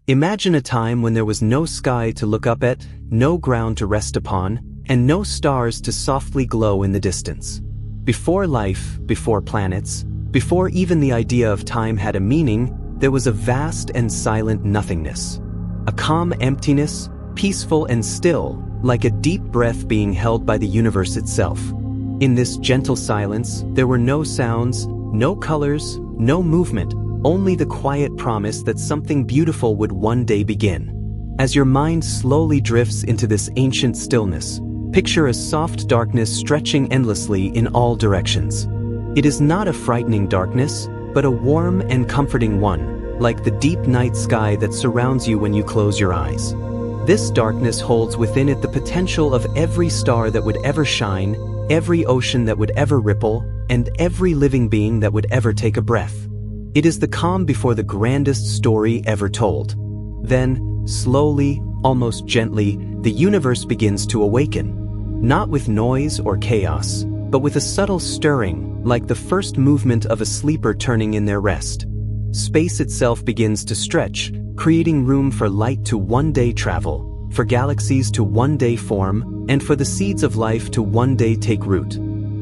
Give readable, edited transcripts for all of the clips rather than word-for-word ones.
Imagine a time when there was no sky to look up at, no ground to rest upon, and no stars to softly glow in the distance. Before life, before planets, before even the idea of time had a meaning, there was a vast and silent nothingness. A calm emptiness, peaceful and still, like a deep breath being held by the universe itself. In this gentle silence, there were no sounds, no colors, no movement, only the quiet promise that something beautiful would one day begin. As your mind slowly drifts into this ancient stillness, picture a soft darkness stretching endlessly in all directions. It is not a frightening darkness, but a warm and comforting one, like the deep night sky that surrounds you when you close your eyes. This darkness holds within it the potential of every star that would ever shine, every ocean that would ever ripple, and every living being that would ever take a breath. It is the calm before the grandest story ever told. Then, slowly, almost gently, the universe begins to awaken. Not with noise or chaos, but with a subtle stirring, like the first movement of a sleeper turning in their rest. Space itself begins to stretch, creating room for light to one day travel, for galaxies to one day form, and for the seeds of life to one day take root.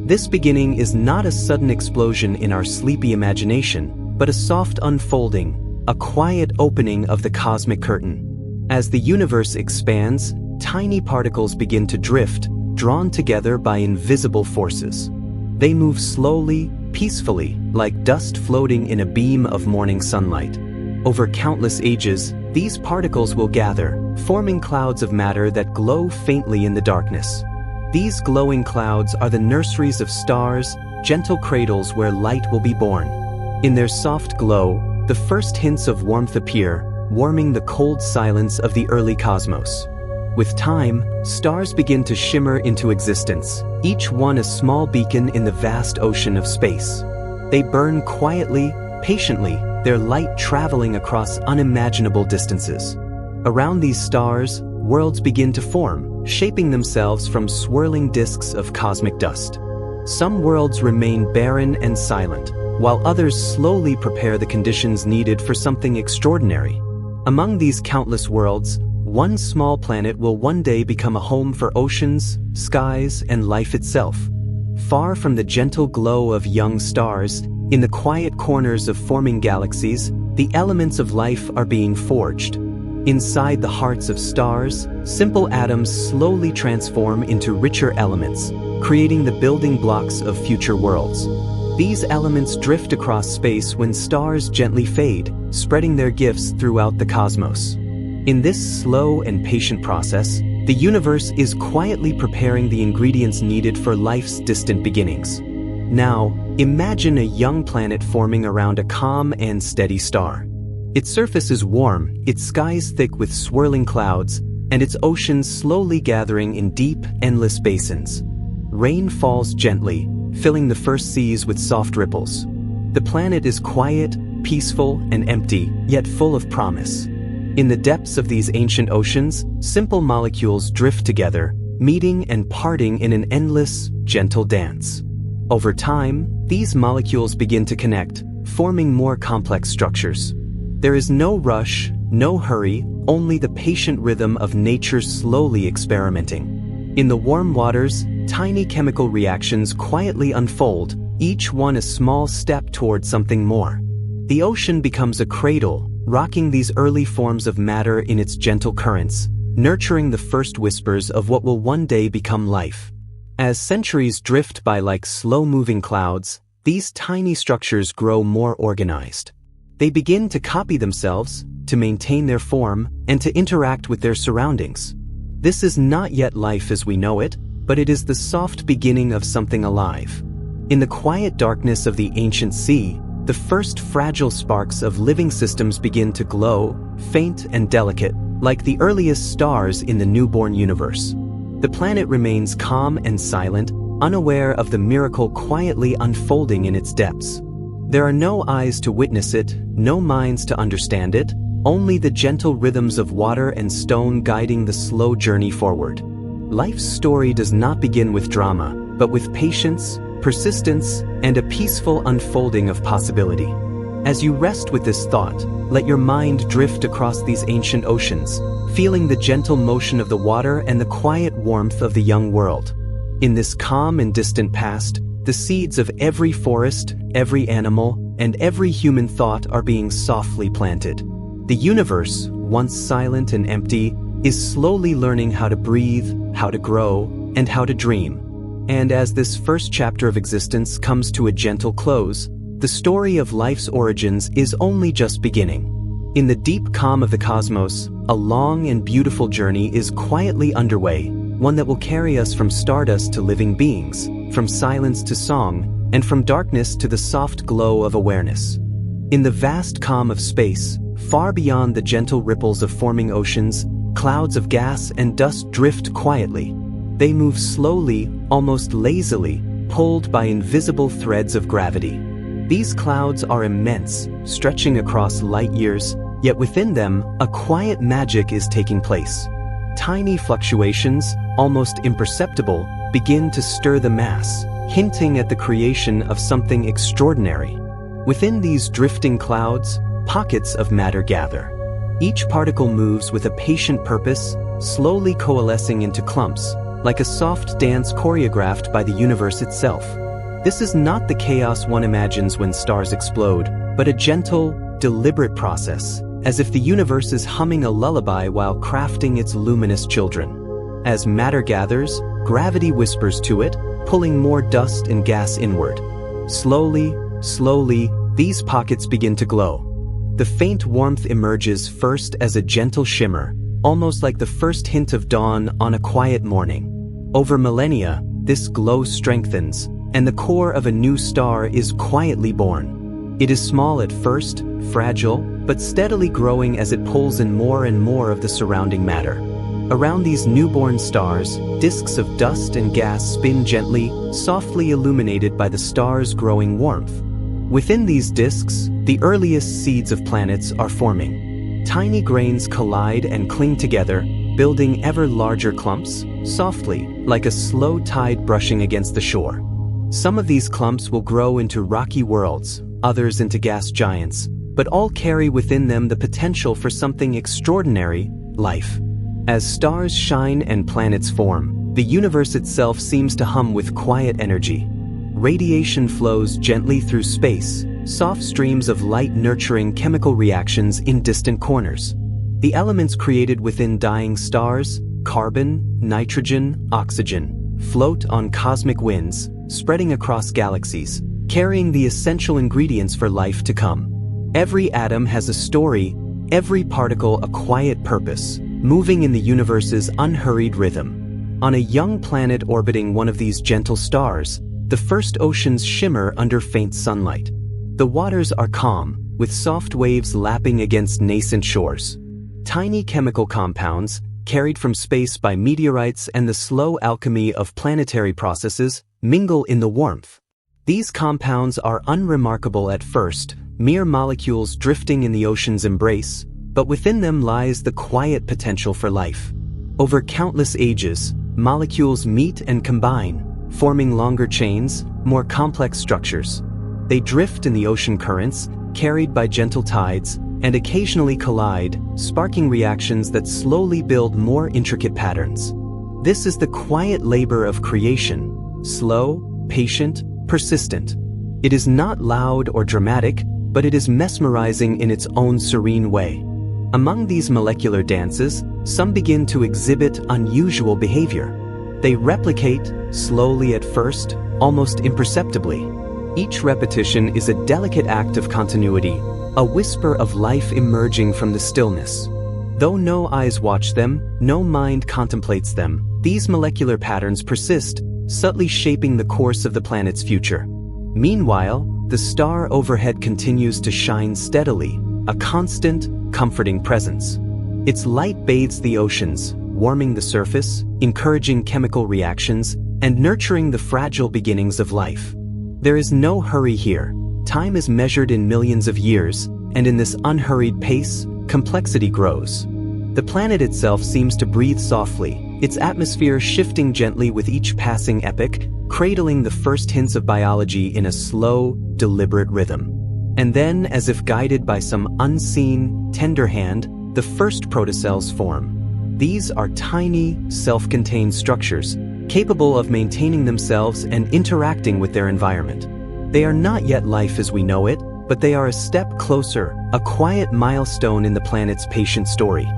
This beginning is not a sudden explosion in our sleepy imagination, but a soft unfolding, a quiet opening of the cosmic curtain. As the universe expands, tiny particles begin to drift, drawn together by invisible forces. They move slowly, peacefully, like dust floating in a beam of morning sunlight. Over countless ages, these particles will gather, forming clouds of matter that glow faintly in the darkness. These glowing clouds are the nurseries of stars, gentle cradles where light will be born. In their soft glow, the first hints of warmth appear, warming the cold silence of the early cosmos. With time, stars begin to shimmer into existence, each one a small beacon in the vast ocean of space. They burn quietly, patiently, their light traveling across unimaginable distances. Around these stars, worlds begin to form, shaping themselves from swirling disks of cosmic dust. Some worlds remain barren and silent, while others slowly prepare the conditions needed for something extraordinary. Among these countless worlds, one small planet will one day become a home for oceans, skies, and life itself. Far from the gentle glow of young stars, in the quiet corners of forming galaxies, the elements of life are being forged. Inside the hearts of stars, simple atoms slowly transform into richer elements, creating the building blocks of future worlds. These elements drift across space when stars gently fade, spreading their gifts throughout the cosmos. In this slow and patient process, the universe is quietly preparing the ingredients needed for life's distant beginnings. Now, imagine a young planet forming around a calm and steady star. Its surface is warm, its skies thick with swirling clouds, and its oceans slowly gathering in deep, endless basins. Rain falls gently, filling the first seas with soft ripples. The planet is quiet, peaceful, and empty, yet full of promise. In the depths of these ancient oceans, simple molecules drift together, meeting and parting in an endless, gentle dance. Over time, these molecules begin to connect, forming more complex structures. There is no rush, no hurry, only the patient rhythm of nature slowly experimenting. In the warm waters, tiny chemical reactions quietly unfold, each one a small step toward something more. The ocean becomes a cradle, rocking these early forms of matter in its gentle currents, nurturing the first whispers of what will one day become life. As centuries drift by like slow-moving clouds, these tiny structures grow more organized. They begin to copy themselves, to maintain their form, and to interact with their surroundings. This is not yet life as we know it, but it is the soft beginning of something alive. In the quiet darkness of the ancient sea, the first fragile sparks of living systems begin to glow, faint and delicate, like the earliest stars in the newborn universe. The planet remains calm and silent, unaware of the miracle quietly unfolding in its depths. There are no eyes to witness it, no minds to understand it, only the gentle rhythms of water and stone guiding the slow journey forward. Life's story does not begin with drama, but with patience, persistence, and a peaceful unfolding of possibility. As you rest with this thought, let your mind drift across these ancient oceans, feeling the gentle motion of the water and the quiet warmth of the young world. In this calm and distant past, the seeds of every forest, every animal, and every human thought are being softly planted. The universe, once silent and empty, is slowly learning how to breathe, how to grow, and how to dream. And as this first chapter of existence comes to a gentle close, the story of life's origins is only just beginning. In the deep calm of the cosmos, a long and beautiful journey is quietly underway, one that will carry us from stardust to living beings, from silence to song, and from darkness to the soft glow of awareness. In the vast calm of space, far beyond the gentle ripples of forming oceans, clouds of gas and dust drift quietly. They move slowly, almost lazily, pulled by invisible threads of gravity. These clouds are immense, stretching across light years, yet within them, a quiet magic is taking place. Tiny fluctuations, almost imperceptible, begin to stir the mass, hinting at the creation of something extraordinary. Within these drifting clouds, pockets of matter gather. Each particle moves with a patient purpose, slowly coalescing into clumps, like a soft dance choreographed by the universe itself. This is not the chaos one imagines when stars explode, but a gentle, deliberate process, as if the universe is humming a lullaby while crafting its luminous children. As matter gathers, gravity whispers to it, pulling more dust and gas inward. Slowly, these pockets begin to glow. The faint warmth emerges first as a gentle shimmer, almost like the first hint of dawn on a quiet morning. Over millennia, this glow strengthens, and the core of a new star is quietly born. It is small at first, fragile, but steadily growing as it pulls in more and more of the surrounding matter. Around these newborn stars, disks of dust and gas spin gently, softly illuminated by the star's growing warmth. Within these disks, the earliest seeds of planets are forming. Tiny grains collide and cling together, building ever larger clumps, softly, like a slow tide brushing against the shore. Some of these clumps will grow into rocky worlds, others into gas giants, but all carry within them the potential for something extraordinary, life. As stars shine and planets form, the universe itself seems to hum with quiet energy. Radiation flows gently through space, soft streams of light nurturing chemical reactions in distant corners. The elements created within dying stars, carbon, nitrogen, oxygen, float on cosmic winds, spreading across galaxies, carrying the essential ingredients for life to come. Every atom has a story, every particle a quiet purpose, moving in the universe's unhurried rhythm. On a young planet orbiting one of these gentle stars, the first oceans shimmer under faint sunlight. The waters are calm, with soft waves lapping against nascent shores. Tiny chemical compounds, carried from space by meteorites and the slow alchemy of planetary processes, mingle in the warmth. These compounds are unremarkable at first, mere molecules drifting in the ocean's embrace, but within them lies the quiet potential for life. Over countless ages, molecules meet and combine, forming longer chains, more complex structures. They drift in the ocean currents, carried by gentle tides, and occasionally collide, sparking reactions that slowly build more intricate patterns. This is the quiet labor of creation, slow, patient, persistent. It is not loud or dramatic, but it is mesmerizing in its own serene way. Among these molecular dances, some begin to exhibit unusual behavior. They replicate, slowly at first, almost imperceptibly. Each repetition is a delicate act of continuity, a whisper of life emerging from the stillness. Though no eyes watch them, no mind contemplates them, these molecular patterns persist, subtly shaping the course of the planet's future. Meanwhile, the star overhead continues to shine steadily, a constant, comforting presence. Its light bathes the oceans, warming the surface, encouraging chemical reactions, and nurturing the fragile beginnings of life. There is no hurry here. Time is measured in millions of years, and in this unhurried pace, complexity grows. The planet itself seems to breathe softly, its atmosphere shifting gently with each passing epoch, cradling the first hints of biology in a slow, deliberate rhythm. And then, as if guided by some unseen, tender hand, the first protocells form. These are tiny, self-contained structures, capable of maintaining themselves and interacting with their environment. They are not yet life as we know it, but they are a step closer, a quiet milestone in the planet's patient story.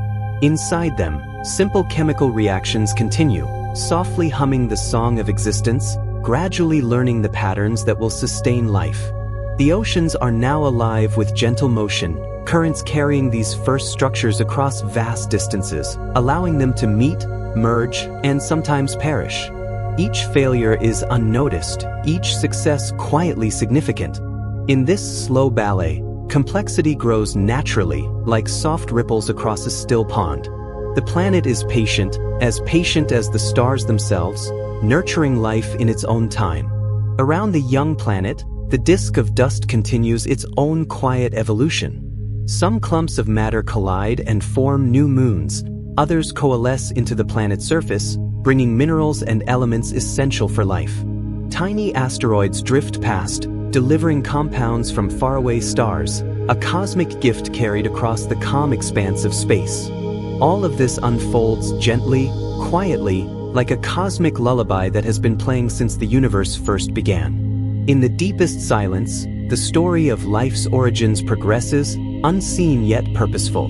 Inside them, simple chemical reactions continue, softly humming the song of existence, gradually learning the patterns that will sustain life. The oceans are now alive with gentle motion, currents carrying these first structures across vast distances, allowing them to meet, merge, and sometimes perish. Each failure is unnoticed, each success quietly significant. In this slow ballet, complexity grows naturally, like soft ripples across a still pond. The planet is patient as the stars themselves, nurturing life in its own time. Around the young planet, the disk of dust continues its own quiet evolution. Some clumps of matter collide and form new moons, others coalesce into the planet's surface, bringing minerals and elements essential for life. Tiny asteroids drift past, delivering compounds from faraway stars, a cosmic gift carried across the calm expanse of space. All of this unfolds gently, quietly, like a cosmic lullaby that has been playing since the universe first began. In the deepest silence, the story of life's origins progresses, unseen yet purposeful.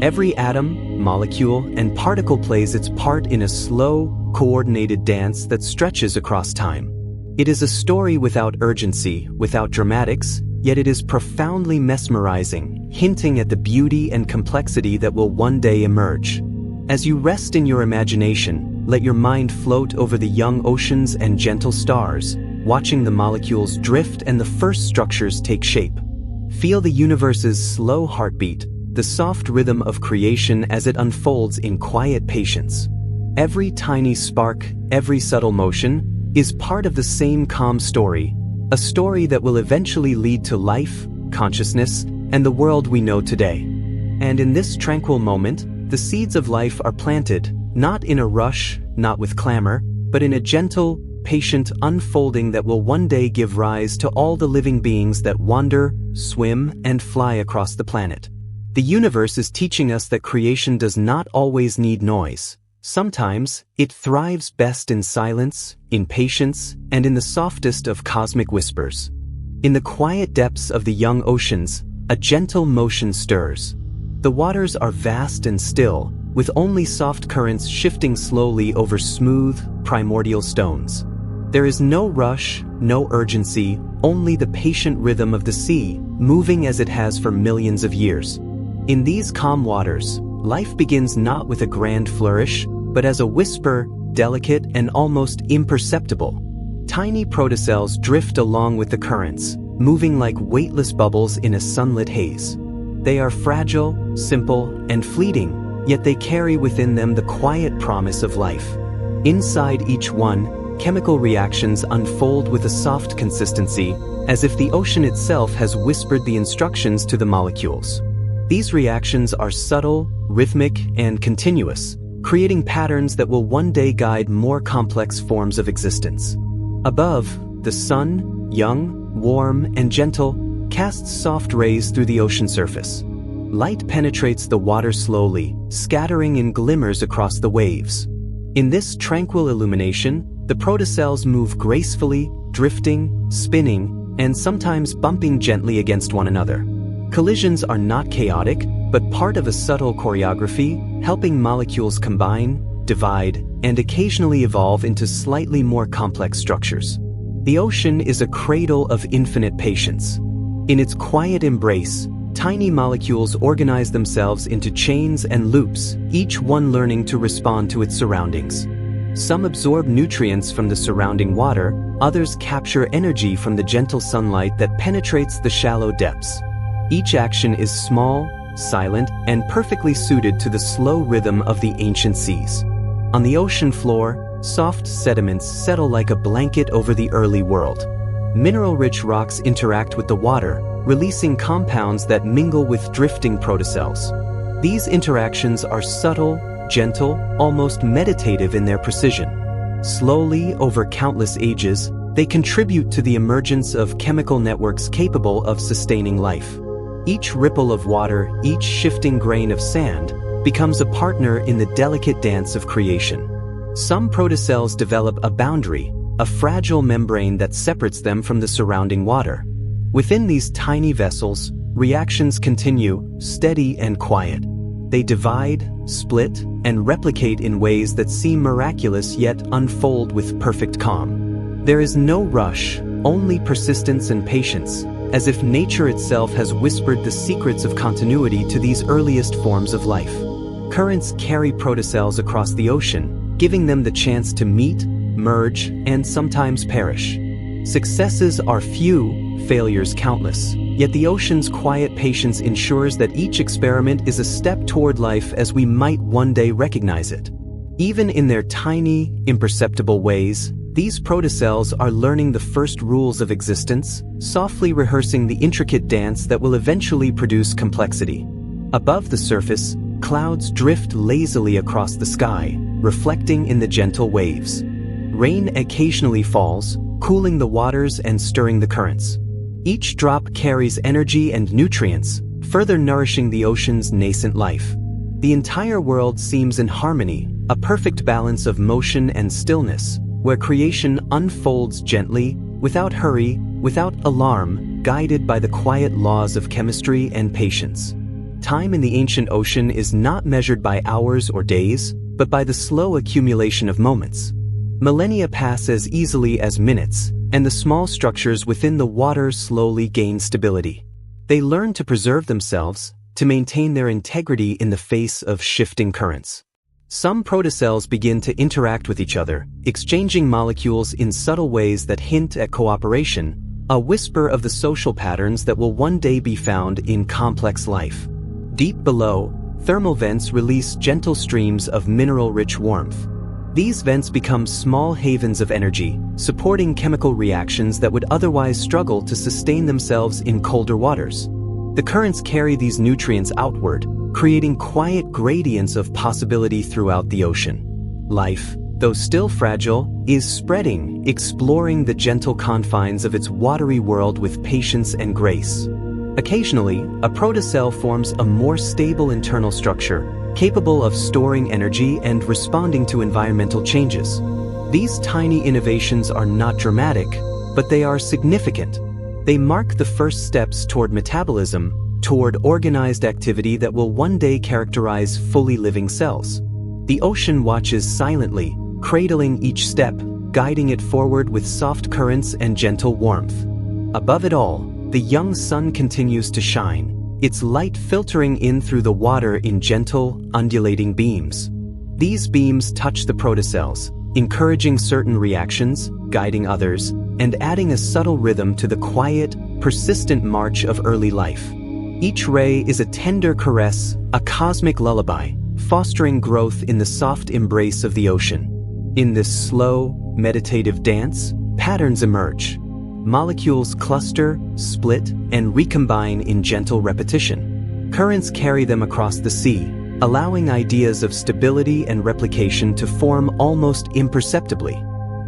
Every atom, molecule, and particle plays its part in a slow, coordinated dance that stretches across time. It is a story without urgency, without dramatics, yet it is profoundly mesmerizing, hinting at the beauty and complexity that will one day emerge. As you rest in your imagination, let your mind float over the young oceans and gentle stars, watching the molecules drift and the first structures take shape. Feel the universe's slow heartbeat, the soft rhythm of creation as it unfolds in quiet patience. Every tiny spark, every subtle motion, is part of the same calm story, a story that will eventually lead to life, consciousness, and the world we know today. And in this tranquil moment, the seeds of life are planted, not in a rush, not with clamor, but in a gentle, patient unfolding that will one day give rise to all the living beings that wander, swim, and fly across the planet. The universe is teaching us that creation does not always need noise. Sometimes, it thrives best in silence, in patience, and in the softest of cosmic whispers. In the quiet depths of the young oceans, a gentle motion stirs. The waters are vast and still, with only soft currents shifting slowly over smooth, primordial stones. There is no rush, no urgency, only the patient rhythm of the sea, moving as it has for millions of years. In these calm waters, life begins not with a grand flourish, but as a whisper, delicate and almost imperceptible. Tiny protocells drift along with the currents, moving like weightless bubbles in a sunlit haze. They are fragile, simple, and fleeting, yet they carry within them the quiet promise of life. Inside each one, chemical reactions unfold with a soft consistency, as if the ocean itself has whispered the instructions to the molecules. These reactions are subtle, rhythmic, and continuous, creating patterns that will one day guide more complex forms of existence. Above, the sun, young, warm, and gentle, casts soft rays through the ocean surface. Light penetrates the water slowly, scattering in glimmers across the waves. In this tranquil illumination, the protocells move gracefully, drifting, spinning, and sometimes bumping gently against one another. Collisions are not chaotic, but part of a subtle choreography, helping molecules combine, divide, and occasionally evolve into slightly more complex structures. The ocean is a cradle of infinite patience. In its quiet embrace, tiny molecules organize themselves into chains and loops, each one learning to respond to its surroundings. Some absorb nutrients from the surrounding water, others capture energy from the gentle sunlight that penetrates the shallow depths. Each action is small, silent, and perfectly suited to the slow rhythm of the ancient seas. On the ocean floor, soft sediments settle like a blanket over the early world. Mineral-rich rocks interact with the water, releasing compounds that mingle with drifting protocells. These interactions are subtle, gentle, almost meditative in their precision. Slowly, over countless ages, They contribute to the emergence of chemical networks capable of sustaining life. Each ripple of water, each shifting grain of sand, becomes a partner in the delicate dance of creation. Some protocells develop a boundary, a fragile membrane that separates them from the surrounding water. Within these tiny vessels, reactions continue, steady and quiet. They divide, split, and replicate in ways that seem miraculous yet unfold with perfect calm. There is no rush, only persistence and patience, as if nature itself has whispered the secrets of continuity to these earliest forms of life. Currents carry protocells across the ocean, giving them the chance to meet, merge, and sometimes perish. Successes are few, failures countless, yet the ocean's quiet patience ensures that each experiment is a step toward life as we might one day recognize it. Even in their tiny, imperceptible ways, these protocells are learning the first rules of existence, softly rehearsing the intricate dance that will eventually produce complexity. Above the surface, clouds drift lazily across the sky, reflecting in the gentle waves. Rain occasionally falls, cooling the waters and stirring the currents. Each drop carries energy and nutrients, further nourishing the ocean's nascent life. The entire world seems in harmony, a perfect balance of motion and stillness, where creation unfolds gently, without hurry, without alarm, guided by the quiet laws of chemistry and patience. Time in the ancient ocean is not measured by hours or days, but by the slow accumulation of moments. Millennia pass as easily as minutes, and the small structures within the water slowly gain stability. They learn to preserve themselves, to maintain their integrity in the face of shifting currents. Some protocells begin to interact with each other, exchanging molecules in subtle ways that hint at cooperation, a whisper of the social patterns that will one day be found in complex life. Deep below, thermal vents release gentle streams of mineral-rich warmth. These vents become small havens of energy, supporting chemical reactions that would otherwise struggle to sustain themselves in colder waters. The currents carry these nutrients outward, creating quiet gradients of possibility throughout the ocean. Life, though still fragile, is spreading, exploring the gentle confines of its watery world with patience and grace. Occasionally, a protocell forms a more stable internal structure, capable of storing energy and responding to environmental changes. These tiny innovations are not dramatic, but they are significant. They mark the first steps toward metabolism, toward organized activity that will one day characterize fully living cells. The ocean watches silently, cradling each step, guiding it forward with soft currents and gentle warmth. Above it all, the young sun continues to shine, its light filtering in through the water in gentle, undulating beams. These beams touch the protocells, encouraging certain reactions, guiding others, and adding a subtle rhythm to the quiet, persistent march of early life. Each ray is a tender caress, a cosmic lullaby, fostering growth in the soft embrace of the ocean. In this slow, meditative dance, patterns emerge. Molecules cluster, split, and recombine in gentle repetition. Currents carry them across the sea, allowing ideas of stability and replication to form almost imperceptibly.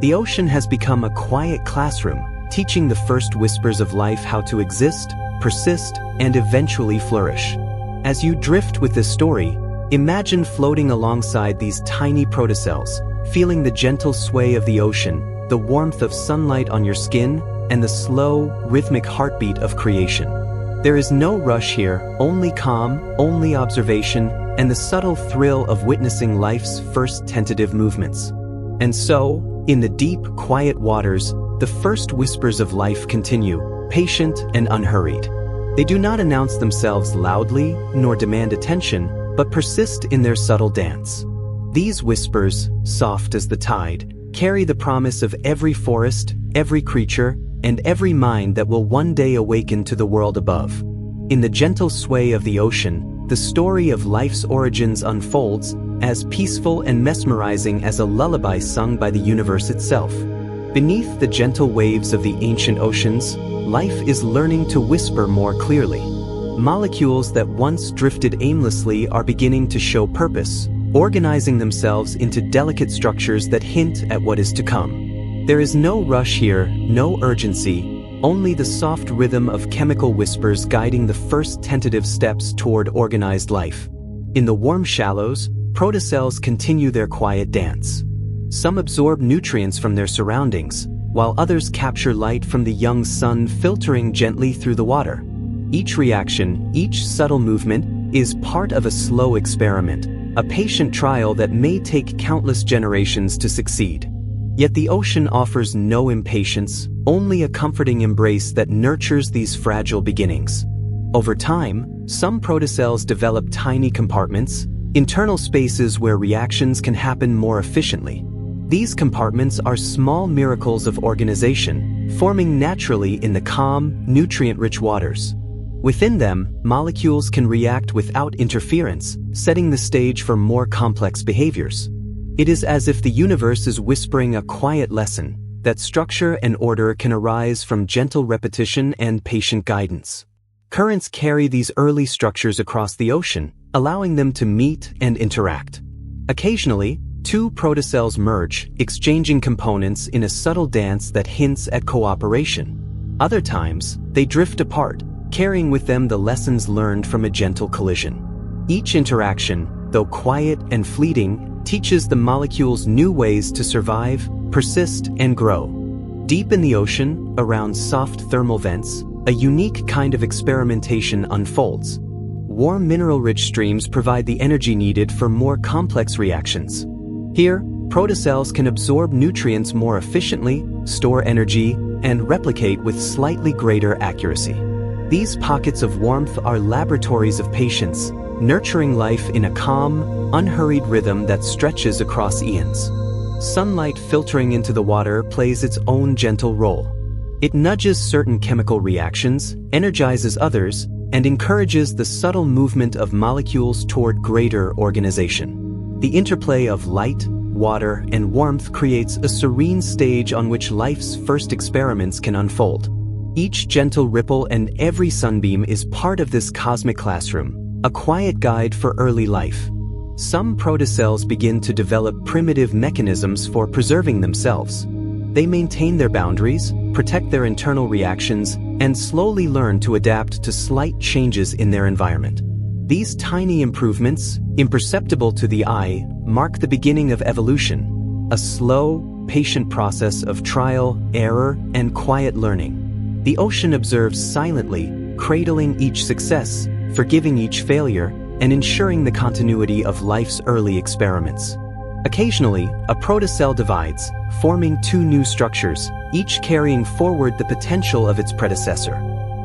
The ocean has become a quiet classroom, teaching the first whispers of life how to exist, persist, and eventually flourish. As you drift with this story, imagine floating alongside these tiny protocells, feeling the gentle sway of the ocean, the warmth of sunlight on your skin, and the slow, rhythmic heartbeat of creation. There is no rush here, only calm, only observation, and the subtle thrill of witnessing life's first tentative movements. And so, in the deep, quiet waters, the first whispers of life continue, patient and unhurried. They do not announce themselves loudly, nor demand attention, but persist in their subtle dance. These whispers, soft as the tide, carry the promise of every forest, every creature, and every mind that will one day awaken to the world above. In the gentle sway of the ocean, the story of life's origins unfolds, as peaceful and mesmerizing as a lullaby sung by the universe itself. Beneath the gentle waves of the ancient oceans, life is learning to whisper more clearly. Molecules that once drifted aimlessly are beginning to show purpose, organizing themselves into delicate structures that hint at what is to come. There is no rush here, no urgency, only the soft rhythm of chemical whispers guiding the first tentative steps toward organized life. In the warm shallows, protocells continue their quiet dance. Some absorb nutrients from their surroundings, while others capture light from the young sun filtering gently through the water. Each reaction, each subtle movement, is part of a slow experiment, a patient trial that may take countless generations to succeed. Yet the ocean offers no impatience, only a comforting embrace that nurtures these fragile beginnings. Over time, some protocells develop tiny compartments, internal spaces where reactions can happen more efficiently. These compartments are small miracles of organization, forming naturally in the calm, nutrient-rich waters. Within them, molecules can react without interference, setting the stage for more complex behaviors. It is as if the universe is whispering a quiet lesson, that structure and order can arise from gentle repetition and patient guidance. Currents carry these early structures across the ocean, allowing them to meet and interact. Occasionally, two protocells merge, exchanging components in a subtle dance that hints at cooperation. Other times, they drift apart, carrying with them the lessons learned from a gentle collision. Each interaction, though quiet and fleeting, teaches the molecules new ways to survive, persist, and grow. Deep in the ocean, around soft thermal vents, a unique kind of experimentation unfolds. Warm mineral-rich streams provide the energy needed for more complex reactions. Here, protocells can absorb nutrients more efficiently, store energy, and replicate with slightly greater accuracy. These pockets of warmth are laboratories of patience, nurturing life in a calm, unhurried rhythm that stretches across eons. Sunlight filtering into the water plays its own gentle role. It nudges certain chemical reactions, energizes others, and encourages the subtle movement of molecules toward greater organization. The interplay of light, water, and warmth creates a serene stage on which life's first experiments can unfold. Each gentle ripple and every sunbeam is part of this cosmic classroom, a quiet guide for early life. Some protocells begin to develop primitive mechanisms for preserving themselves. They maintain their boundaries, protect their internal reactions, and slowly learn to adapt to slight changes in their environment. These tiny improvements, imperceptible to the eye, mark the beginning of evolution, a slow, patient process of trial, error, and quiet learning. The ocean observes silently, cradling each success, forgiving each failure, and ensuring the continuity of life's early experiments. Occasionally, a protocell divides, forming two new structures, each carrying forward the potential of its predecessor.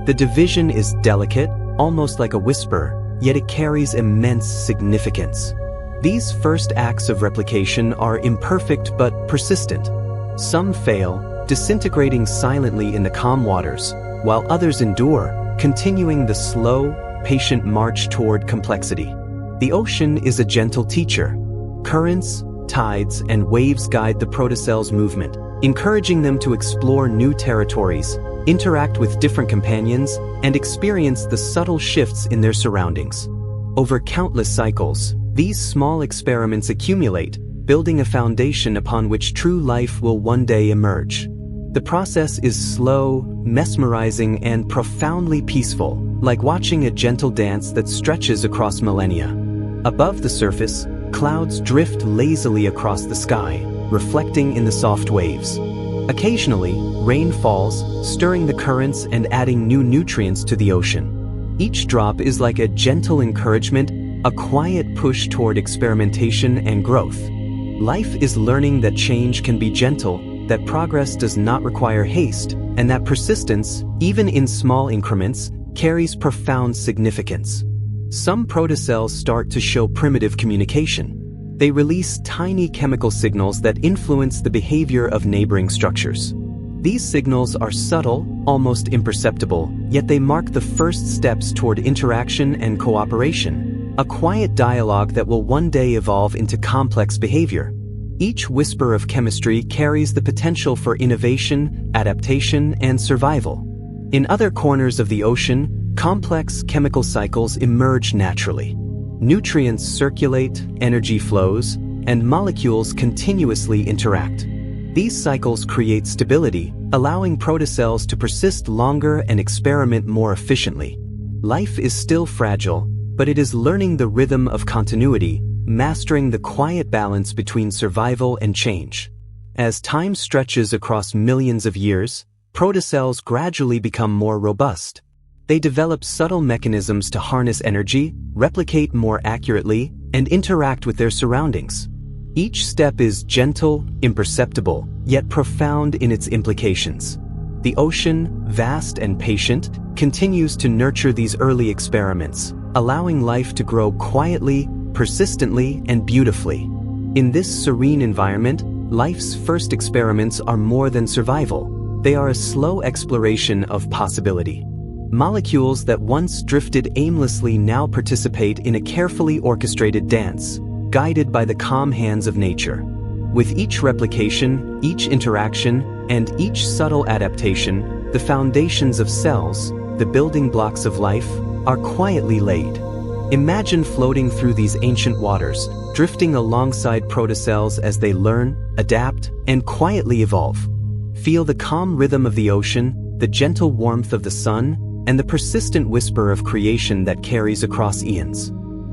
The division is delicate, almost like a whisper, yet it carries immense significance. These first acts of replication are imperfect but persistent. Some fail, disintegrating silently in the calm waters, while others endure, continuing the slow, patient march toward complexity. The ocean is a gentle teacher. Currents, tides, and waves guide the protocell's movement, encouraging them to explore new territories, interact with different companions, and experience the subtle shifts in their surroundings. Over countless cycles, these small experiments accumulate, building a foundation upon which true life will one day emerge. The process is slow, mesmerizing, and profoundly peaceful, like watching a gentle dance that stretches across millennia. Above the surface, clouds drift lazily across the sky, reflecting in the soft waves. Occasionally, rain falls, stirring the currents and adding new nutrients to the ocean. Each drop is like a gentle encouragement, a quiet push toward experimentation and growth. Life is learning that change can be gentle, that progress does not require haste, and that persistence, even in small increments, carries profound significance. Some protocells start to show primitive communication. They release tiny chemical signals that influence the behavior of neighboring structures. These signals are subtle, almost imperceptible, yet they mark the first steps toward interaction and cooperation, a quiet dialogue that will one day evolve into complex behavior. Each whisper of chemistry carries the potential for innovation, adaptation, and survival. In other corners of the ocean, complex chemical cycles emerge naturally. Nutrients circulate, energy flows, and molecules continuously interact. These cycles create stability, allowing protocells to persist longer and experiment more efficiently. Life is still fragile, but it is learning the rhythm of continuity, mastering the quiet balance between survival and change. As time stretches across millions of years, protocells gradually become more robust. They develop subtle mechanisms to harness energy, replicate more accurately, and interact with their surroundings. Each step is gentle, imperceptible, yet profound in its implications. The ocean, vast and patient, continues to nurture these early experiments, allowing life to grow quietly, persistently, and beautifully. In this serene environment, life's first experiments are more than survival. They are a slow exploration of possibility. Molecules that once drifted aimlessly now participate in a carefully orchestrated dance, guided by the calm hands of nature. With each replication, each interaction, and each subtle adaptation, the foundations of cells, the building blocks of life, are quietly laid. Imagine floating through these ancient waters, drifting alongside protocells as they learn, adapt, and quietly evolve. Feel the calm rhythm of the ocean, the gentle warmth of the sun, and the persistent whisper of creation that carries across eons.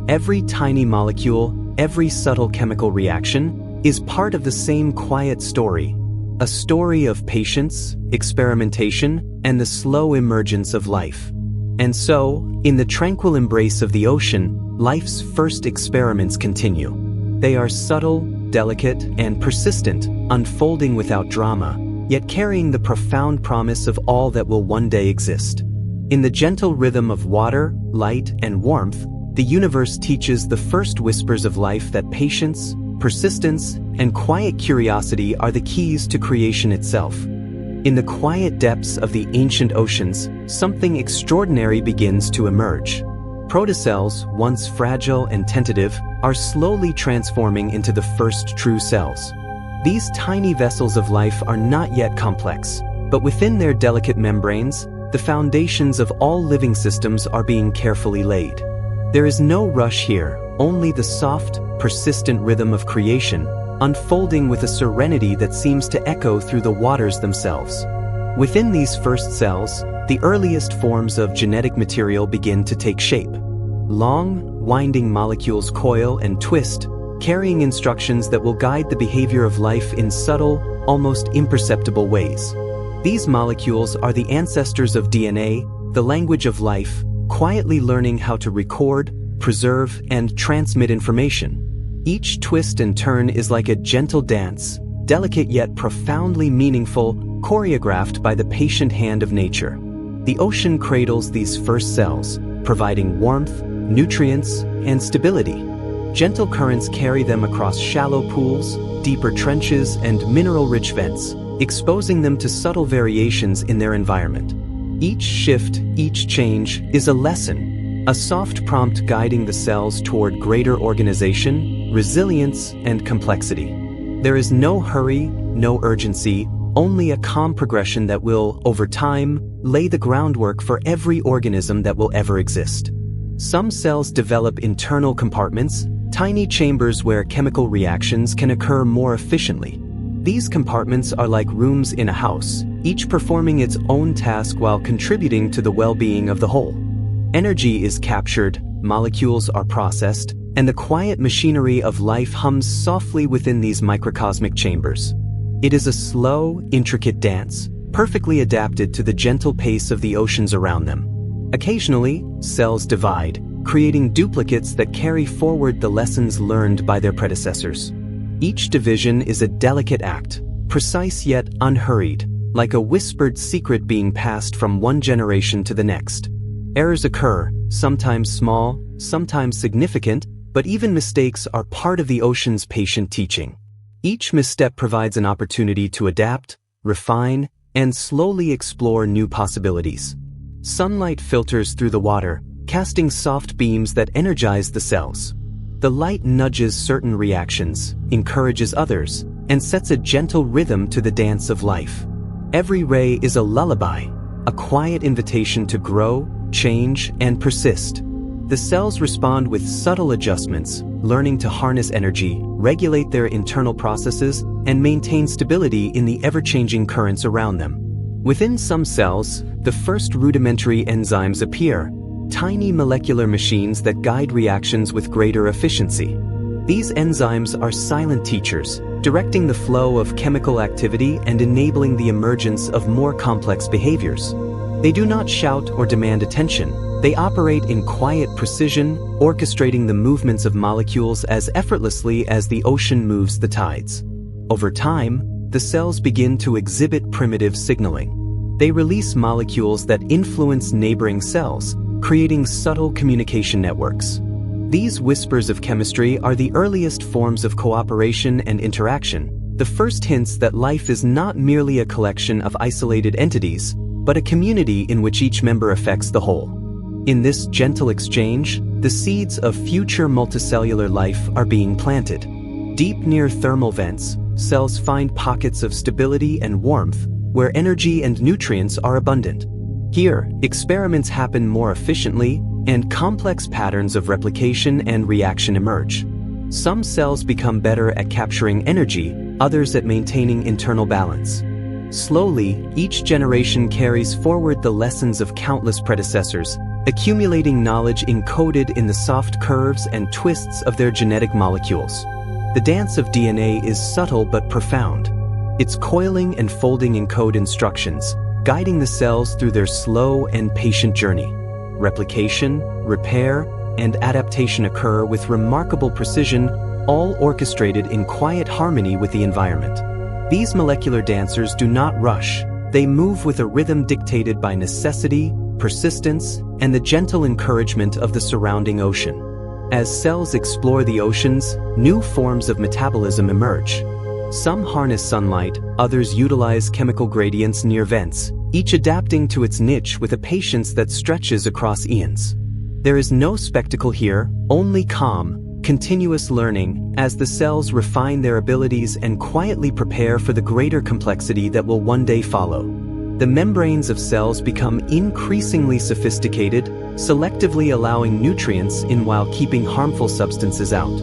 Every tiny molecule, every subtle chemical reaction, is part of the same quiet story, a story of patience, experimentation, and the slow emergence of life. And so, in the tranquil embrace of the ocean, life's first experiments continue. They are subtle, delicate, and persistent, unfolding without drama, yet carrying the profound promise of all that will one day exist. In the gentle rhythm of water, light, and warmth, the universe teaches the first whispers of life that patience, persistence, and quiet curiosity are the keys to creation itself. In the quiet depths of the ancient oceans, something extraordinary begins to emerge. Protocells, once fragile and tentative, are slowly transforming into the first true cells. These tiny vessels of life are not yet complex, but within their delicate membranes, the foundations of all living systems are being carefully laid. There is no rush here, only the soft, persistent rhythm of creation, unfolding with a serenity that seems to echo through the waters themselves. Within these first cells, the earliest forms of genetic material begin to take shape. Long, winding molecules coil and twist, carrying instructions that will guide the behavior of life in subtle, almost imperceptible ways. These molecules are the ancestors of DNA, the language of life, quietly learning how to record, preserve, and transmit information. Each twist and turn is like a gentle dance, delicate yet profoundly meaningful, choreographed by the patient hand of nature. The ocean cradles these first cells, providing warmth, nutrients, and stability. Gentle currents carry them across shallow pools, deeper trenches, and mineral-rich vents, exposing them to subtle variations in their environment. Each shift, each change, is a lesson, a soft prompt guiding the cells toward greater organization, resilience, and complexity. There is no hurry, no urgency, only a calm progression that will, over time, lay the groundwork for every organism that will ever exist. Some cells develop internal compartments, tiny chambers where chemical reactions can occur more efficiently. These compartments are like rooms in a house, each performing its own task while contributing to the well-being of the whole. Energy is captured, molecules are processed, and the quiet machinery of life hums softly within these microcosmic chambers. It is a slow, intricate dance, perfectly adapted to the gentle pace of the oceans around them. Occasionally, cells divide, creating duplicates that carry forward the lessons learned by their predecessors. Each division is a delicate act, precise yet unhurried, like a whispered secret being passed from one generation to the next. Errors occur, sometimes small, sometimes significant, but even mistakes are part of the ocean's patient teaching. Each misstep provides an opportunity to adapt, refine, and slowly explore new possibilities. Sunlight filters through the water, casting soft beams that energize the cells. The light nudges certain reactions, encourages others, and sets a gentle rhythm to the dance of life. Every ray is a lullaby, a quiet invitation to grow, change, and persist. The cells respond with subtle adjustments, learning to harness energy, regulate their internal processes, and maintain stability in the ever-changing currents around them. Within some cells, the first rudimentary enzymes appear, tiny molecular machines that guide reactions with greater efficiency. These enzymes are silent teachers, directing the flow of chemical activity and enabling the emergence of more complex behaviors. They do not shout or demand attention. They operate in quiet precision, orchestrating the movements of molecules as effortlessly as the ocean moves the tides. Over time, the cells begin to exhibit primitive signaling. They release molecules that influence neighboring cells, creating subtle communication networks. These whispers of chemistry are the earliest forms of cooperation and interaction, the first hints that life is not merely a collection of isolated entities, but a community in which each member affects the whole. In this gentle exchange, the seeds of future multicellular life are being planted. Deep near thermal vents, cells find pockets of stability and warmth, where energy and nutrients are abundant. Here, experiments happen more efficiently, and complex patterns of replication and reaction emerge. Some cells become better at capturing energy, others at maintaining internal balance. Slowly, each generation carries forward the lessons of countless predecessors, accumulating knowledge encoded in the soft curves and twists of their genetic molecules. The dance of DNA is subtle but profound. Its coiling and folding encode instructions, guiding the cells through their slow and patient journey. Replication, repair, and adaptation occur with remarkable precision, all orchestrated in quiet harmony with the environment. These molecular dancers do not rush. They move with a rhythm dictated by necessity, persistence, and the gentle encouragement of the surrounding ocean. As cells explore the oceans, new forms of metabolism emerge. Some harness sunlight, others utilize chemical gradients near vents, each adapting to its niche with a patience that stretches across eons. There is no spectacle here, only calm, continuous learning as the cells refine their abilities and quietly prepare for the greater complexity that will one day follow. The membranes of cells become increasingly sophisticated, selectively allowing nutrients in while keeping harmful substances out.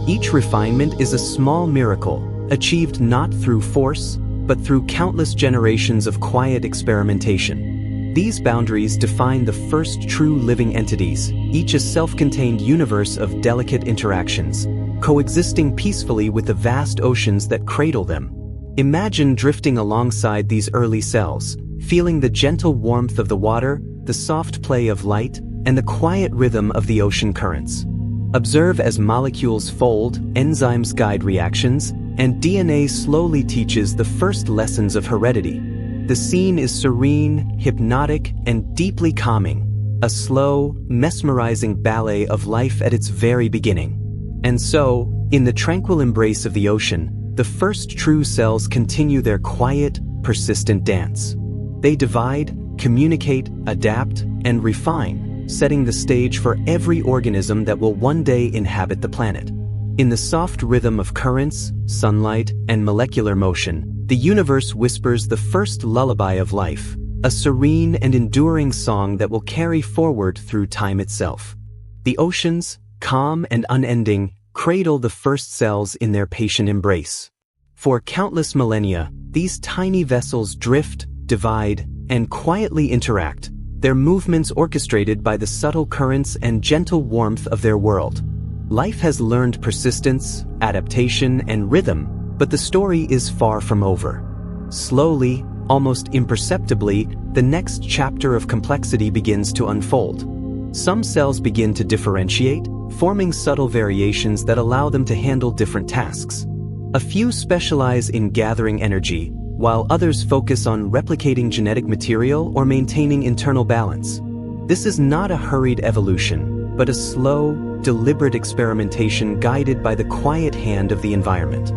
Each refinement is a small miracle, achieved not through force, but through countless generations of quiet experimentation. These boundaries define the first true living entities, each a self-contained universe of delicate interactions, coexisting peacefully with the vast oceans that cradle them. Imagine drifting alongside these early cells, feeling the gentle warmth of the water, the soft play of light, and the quiet rhythm of the ocean currents. Observe as molecules fold, enzymes guide reactions, and DNA slowly teaches the first lessons of heredity. The scene is serene, hypnotic, and deeply calming, a slow, mesmerizing ballet of life at its very beginning. And so, in the tranquil embrace of the ocean, the first true cells continue their quiet, persistent dance. They divide, communicate, adapt, and refine, setting the stage for every organism that will one day inhabit the planet. In the soft rhythm of currents, sunlight, and molecular motion, the universe whispers the first lullaby of life, a serene and enduring song that will carry forward through time itself. The oceans, calm and unending, cradle the first cells in their patient embrace. For countless millennia, these tiny vessels drift, divide, and quietly interact, their movements orchestrated by the subtle currents and gentle warmth of their world. Life has learned persistence, adaptation, and rhythm, but the story is far from over. Slowly, almost imperceptibly, the next chapter of complexity begins to unfold. Some cells begin to differentiate, forming subtle variations that allow them to handle different tasks. A few specialize in gathering energy, while others focus on replicating genetic material or maintaining internal balance. This is not a hurried evolution, but a slow, deliberate experimentation guided by the quiet hand of the environment.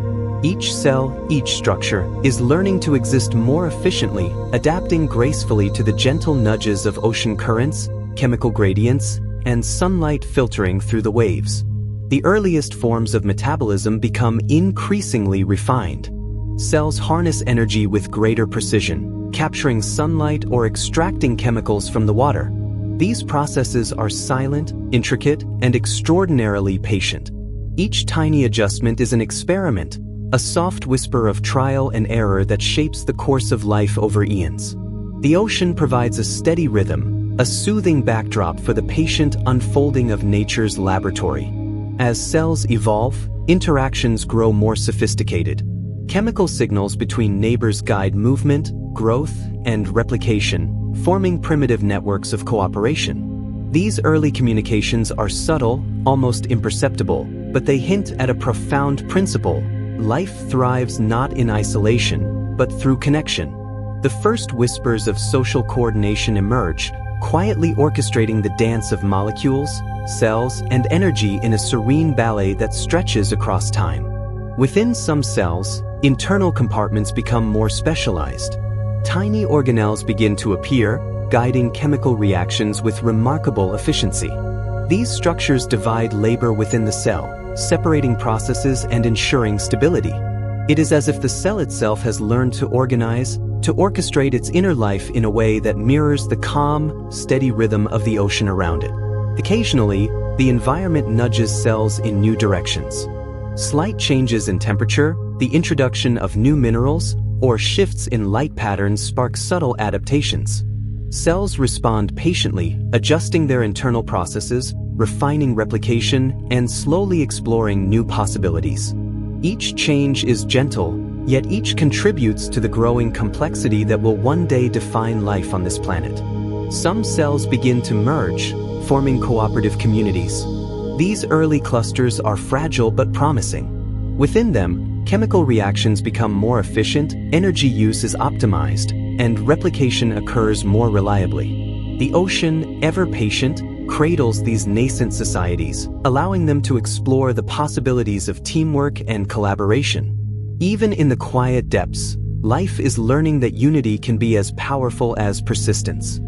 Each cell, each structure, is learning to exist more efficiently, adapting gracefully to the gentle nudges of ocean currents, chemical gradients, and sunlight filtering through the waves. The earliest forms of metabolism become increasingly refined. Cells harness energy with greater precision, capturing sunlight or extracting chemicals from the water. These processes are silent, intricate, and extraordinarily patient. Each tiny adjustment is an experiment, a soft whisper of trial and error that shapes the course of life over eons. The ocean provides a steady rhythm, a soothing backdrop for the patient unfolding of nature's laboratory. As cells evolve, interactions grow more sophisticated. Chemical signals between neighbors guide movement, growth, and replication, forming primitive networks of cooperation. These early communications are subtle, almost imperceptible, but they hint at a profound principle: life thrives not in isolation, but through connection. The first whispers of social coordination emerge, quietly orchestrating the dance of molecules, cells, and energy in a serene ballet that stretches across time. Within some cells, internal compartments become more specialized. Tiny organelles begin to appear, guiding chemical reactions with remarkable efficiency. These structures divide labor within the cell, separating processes and ensuring stability. It is as if the cell itself has learned to organize, to orchestrate its inner life in a way that mirrors the calm, steady rhythm of the ocean around it. Occasionally, the environment nudges cells in new directions. Slight changes in temperature, the introduction of new minerals, or shifts in light patterns spark subtle adaptations. Cells respond patiently, adjusting their internal processes, refining replication, and slowly exploring new possibilities. Each change is gentle, yet each contributes to the growing complexity that will one day define life on this planet. Some cells begin to merge, forming cooperative communities. These early clusters are fragile but promising. Within them, chemical reactions become more efficient, energy use is optimized, and replication occurs more reliably. The ocean, ever patient, cradles these nascent societies, allowing them to explore the possibilities of teamwork and collaboration. Even in the quiet depths, life is learning that unity can be as powerful as persistence.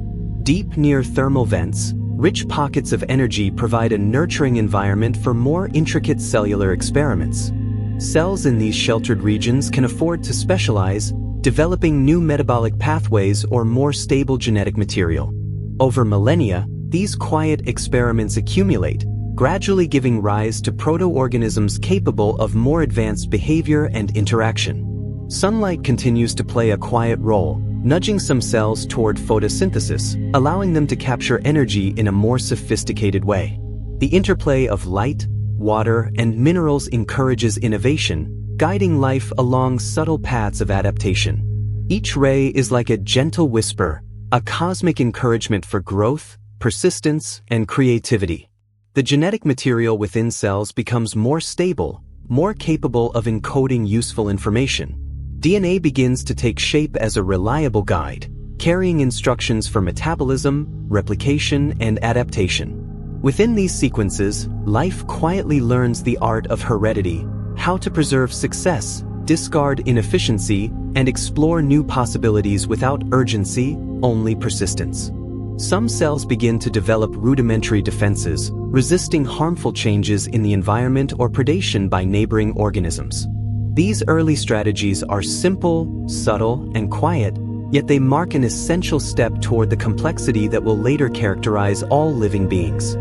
Deep near thermal vents, rich pockets of energy provide a nurturing environment for more intricate cellular experiments. Cells in these sheltered regions can afford to specialize, developing new metabolic pathways or more stable genetic material. Over millennia, these quiet experiments accumulate, gradually giving rise to proto-organisms capable of more advanced behavior and interaction. Sunlight continues to play a quiet role, nudging some cells toward photosynthesis, allowing them to capture energy in a more sophisticated way. The interplay of light, water, and minerals encourages innovation, guiding life along subtle paths of adaptation. Each ray is like a gentle whisper, a cosmic encouragement for growth, persistence, and creativity. The genetic material within cells becomes more stable, more capable of encoding useful information. DNA begins to take shape as a reliable guide, carrying instructions for metabolism, replication, and adaptation. Within these sequences, life quietly learns the art of heredity, how to preserve success, discard inefficiency, and explore new possibilities without urgency, only persistence. Some cells begin to develop rudimentary defenses, resisting harmful changes in the environment or predation by neighboring organisms. These early strategies are simple, subtle, and quiet, yet they mark an essential step toward the complexity that will later characterize all living beings.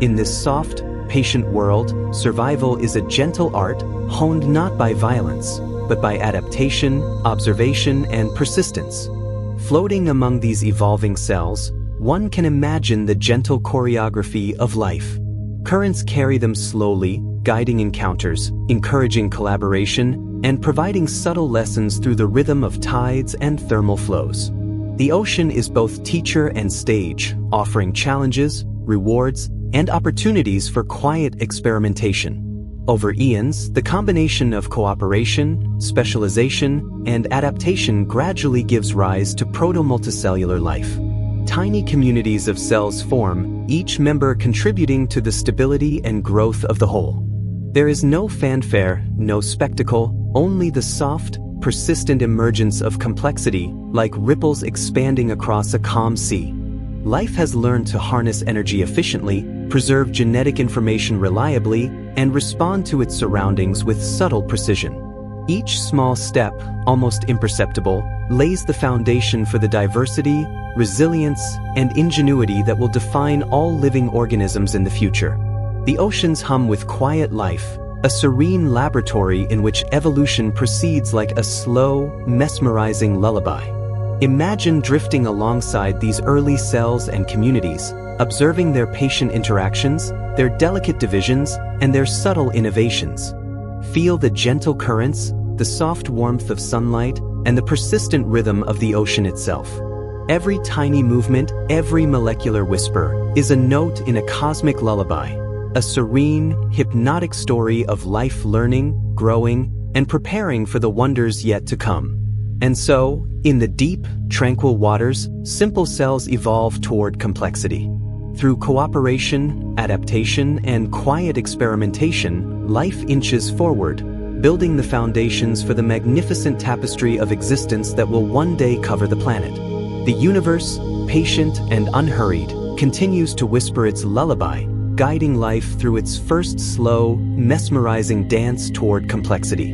In this soft, patient world, survival is a gentle art, honed not by violence, but by adaptation, observation, and persistence. Floating among these evolving cells, one can imagine the gentle choreography of life. Currents carry them slowly, guiding encounters, encouraging collaboration, and providing subtle lessons through the rhythm of tides and thermal flows. The ocean is both teacher and stage, offering challenges, rewards, and opportunities for quiet experimentation. Over eons, the combination of cooperation, specialization, and adaptation gradually gives rise to proto-multicellular life. Tiny communities of cells form, each member contributing to the stability and growth of the whole. There is no fanfare, no spectacle, only the soft, persistent emergence of complexity, like ripples expanding across a calm sea. Life has learned to harness energy efficiently, preserve genetic information reliably, and respond to its surroundings with subtle precision. Each small step, almost imperceptible, lays the foundation for the diversity, resilience, and ingenuity that will define all living organisms in the future. The oceans hum with quiet life, a serene laboratory in which evolution proceeds like a slow, mesmerizing lullaby. Imagine drifting alongside these early cells and communities, observing their patient interactions, their delicate divisions, and their subtle innovations. Feel the gentle currents, the soft warmth of sunlight, and the persistent rhythm of the ocean itself. Every tiny movement, every molecular whisper, is a note in a cosmic lullaby, a serene, hypnotic story of life learning, growing, and preparing for the wonders yet to come. And so, in the deep, tranquil waters, simple cells evolve toward complexity. Through cooperation, adaptation, and quiet experimentation, life inches forward, building the foundations for the magnificent tapestry of existence that will one day cover the planet. The universe, patient and unhurried, continues to whisper its lullaby, guiding life through its first slow, mesmerizing dance toward complexity.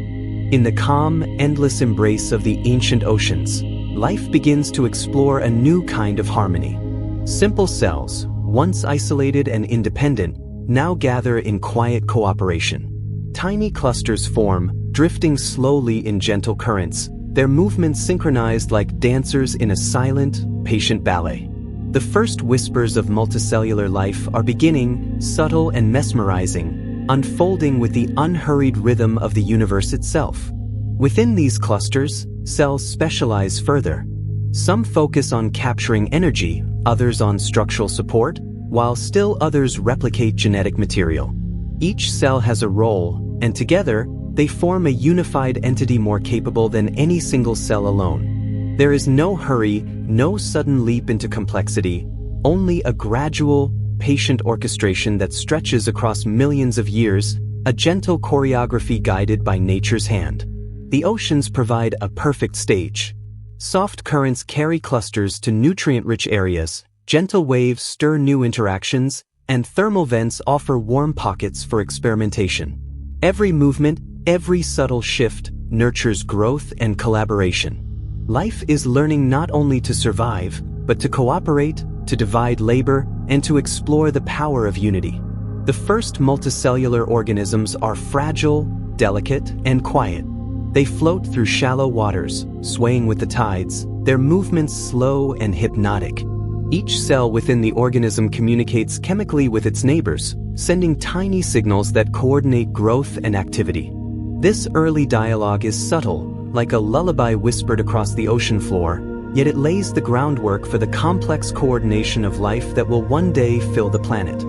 In the calm, endless embrace of the ancient oceans, life begins to explore a new kind of harmony. Simple cells, once isolated and independent, now gather in quiet cooperation. Tiny clusters form, drifting slowly in gentle currents, their movements synchronized like dancers in a silent, patient ballet. The first whispers of multicellular life are beginning, subtle and mesmerizing, unfolding with the unhurried rhythm of the universe itself. Within these clusters, cells specialize further. Some focus on capturing energy, others on structural support, while still others replicate genetic material. Each cell has a role, and together, they form a unified entity more capable than any single cell alone. There is no hurry, no sudden leap into complexity, only a gradual, patient orchestration that stretches across millions of years, a gentle choreography guided by nature's hand. The oceans provide a perfect stage. Soft currents carry clusters to nutrient-rich areas, gentle waves stir new interactions, and thermal vents offer warm pockets for experimentation. Every movement, every subtle shift, nurtures growth and collaboration. Life is learning not only to survive, but to cooperate, to divide labor, and to explore the power of unity. The first multicellular organisms are fragile, delicate, and quiet. They float through shallow waters, swaying with the tides, their movements slow and hypnotic. Each cell within the organism communicates chemically with its neighbors, sending tiny signals that coordinate growth and activity. This early dialogue is subtle, like a lullaby whispered across the ocean floor, yet it lays the groundwork for the complex coordination of life that will one day fill the planet.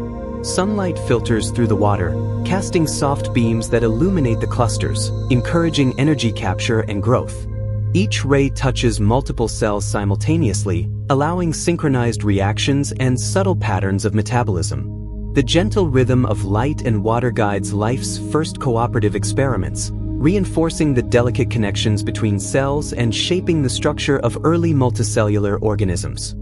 Sunlight filters through the water, casting soft beams that illuminate the clusters, encouraging energy capture and growth. Each ray touches multiple cells simultaneously, allowing synchronized reactions and subtle patterns of metabolism. The gentle rhythm of light and water guides life's first cooperative experiments, reinforcing the delicate connections between cells and shaping the structure of early multicellular organisms.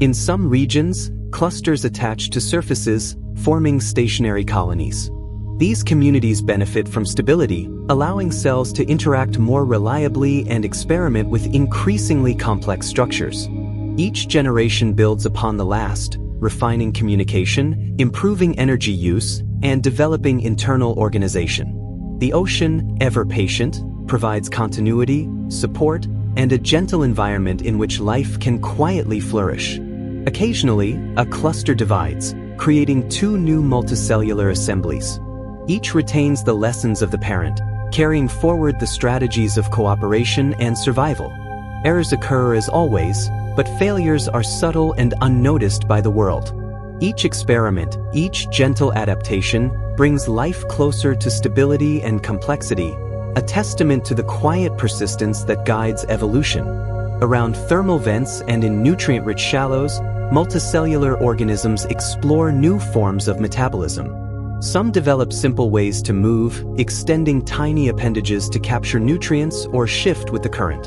In some regions, clusters attach to surfaces, forming stationary colonies. These communities benefit from stability, allowing cells to interact more reliably and experiment with increasingly complex structures. Each generation builds upon the last, refining communication, improving energy use, and developing internal organization. The ocean, ever patient, provides continuity, support, and a gentle environment in which life can quietly flourish. Occasionally, a cluster divides, creating two new multicellular assemblies. Each retains the lessons of the parent, carrying forward the strategies of cooperation and survival. Errors occur as always, but failures are subtle and unnoticed by the world. Each experiment, each gentle adaptation, brings life closer to stability and complexity, a testament to the quiet persistence that guides evolution. Around thermal vents and in nutrient-rich shallows, multicellular organisms explore new forms of metabolism. Some develop simple ways to move, extending tiny appendages to capture nutrients or shift with the current.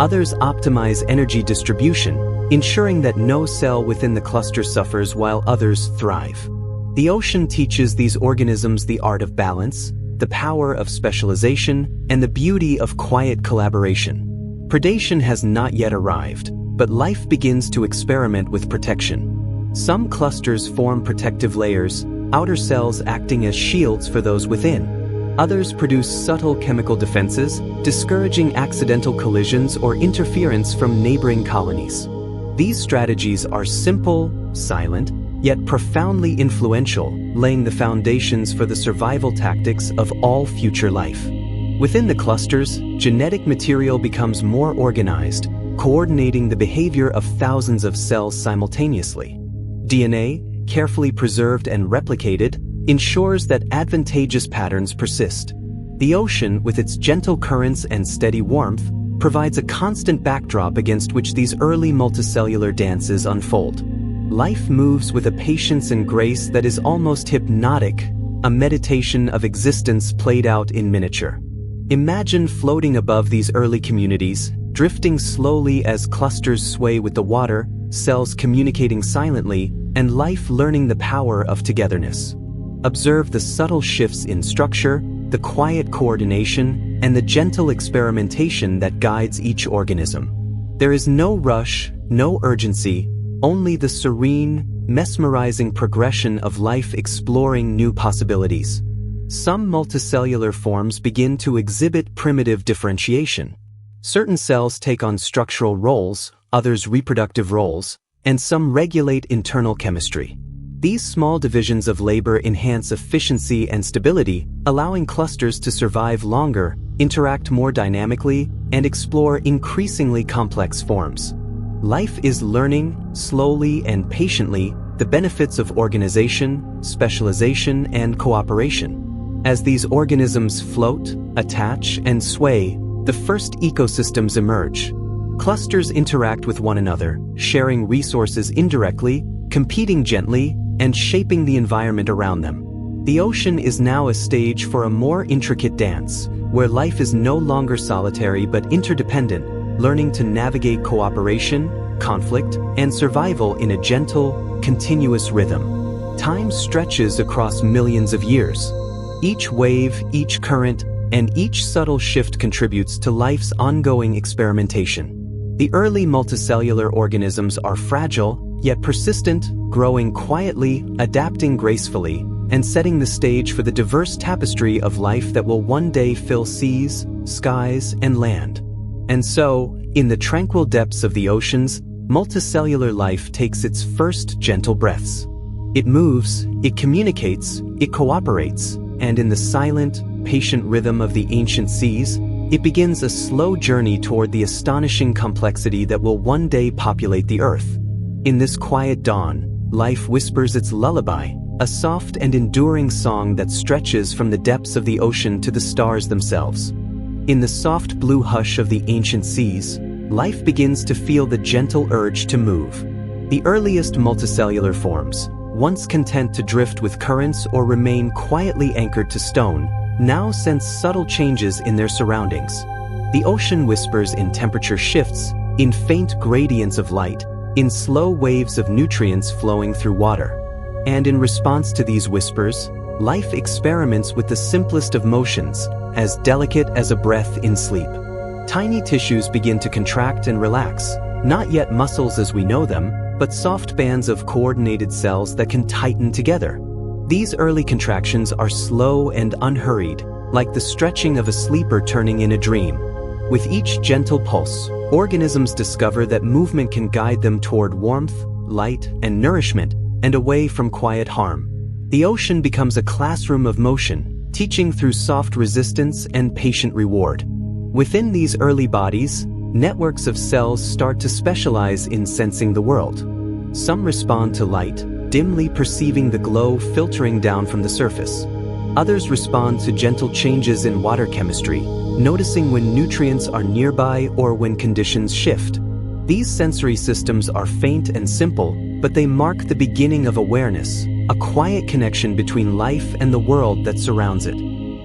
Others optimize energy distribution, ensuring that no cell within the cluster suffers while others thrive. The ocean teaches these organisms the art of balance, the power of specialization, and the beauty of quiet collaboration. Predation has not yet arrived, but life begins to experiment with protection. Some clusters form protective layers, outer cells acting as shields for those within. Others produce subtle chemical defenses, discouraging accidental collisions or interference from neighboring colonies. These strategies are simple, silent, yet profoundly influential, laying the foundations for the survival tactics of all future life. Within the clusters, genetic material becomes more organized, coordinating the behavior of thousands of cells simultaneously. DNA, carefully preserved and replicated, ensures that advantageous patterns persist. The ocean, with its gentle currents and steady warmth, provides a constant backdrop against which these early multicellular dances unfold. Life moves with a patience and grace that is almost hypnotic, a meditation of existence played out in miniature. Imagine floating above these early communities, drifting slowly as clusters sway with the water, cells communicating silently, and life learning the power of togetherness. Observe the subtle shifts in structure, the quiet coordination, and the gentle experimentation that guides each organism. There is no rush, no urgency, only the serene, mesmerizing progression of life exploring new possibilities. Some multicellular forms begin to exhibit primitive differentiation. Certain cells take on structural roles, others reproductive roles, and some regulate internal chemistry. These small divisions of labor enhance efficiency and stability, allowing clusters to survive longer, interact more dynamically, and explore increasingly complex forms. Life is learning, slowly and patiently, the benefits of organization, specialization, and cooperation. As these organisms float, attach, and sway, the first ecosystems emerge. Clusters interact with one another, sharing resources indirectly, competing gently, and shaping the environment around them. The ocean is now a stage for a more intricate dance, where life is no longer solitary but interdependent, learning to navigate cooperation, conflict, and survival in a gentle, continuous rhythm. Time stretches across millions of years. Each wave, each current, and each subtle shift contributes to life's ongoing experimentation. The early multicellular organisms are fragile, yet persistent, growing quietly, adapting gracefully, and setting the stage for the diverse tapestry of life that will one day fill seas, skies, and land. And so, in the tranquil depths of the oceans, multicellular life takes its first gentle breaths. It moves, it communicates, it cooperates, and in the silent, patient rhythm of the ancient seas, it begins a slow journey toward the astonishing complexity that will one day populate the earth. In this quiet dawn, life whispers its lullaby, a soft and enduring song that stretches from the depths of the ocean to the stars themselves. In the soft blue hush of the ancient seas, life begins to feel the gentle urge to move. The earliest multicellular forms, once content to drift with currents or remain quietly anchored to stone, now sense subtle changes in their surroundings. The ocean whispers in temperature shifts, in faint gradients of light, in slow waves of nutrients flowing through water. And in response to these whispers, life experiments with the simplest of motions, as delicate as a breath in sleep. Tiny tissues begin to contract and relax, not yet muscles as we know them, but soft bands of coordinated cells that can tighten together. These early contractions are slow and unhurried, like the stretching of a sleeper turning in a dream. With each gentle pulse, organisms discover that movement can guide them toward warmth, light, and nourishment, and away from quiet harm. The ocean becomes a classroom of motion, teaching through soft resistance and patient reward. Within these early bodies, networks of cells start to specialize in sensing the world. Some respond to light, dimly perceiving the glow filtering down from the surface. Others respond to gentle changes in water chemistry, noticing when nutrients are nearby or when conditions shift. These sensory systems are faint and simple, but they mark the beginning of awareness, a quiet connection between life and the world that surrounds it.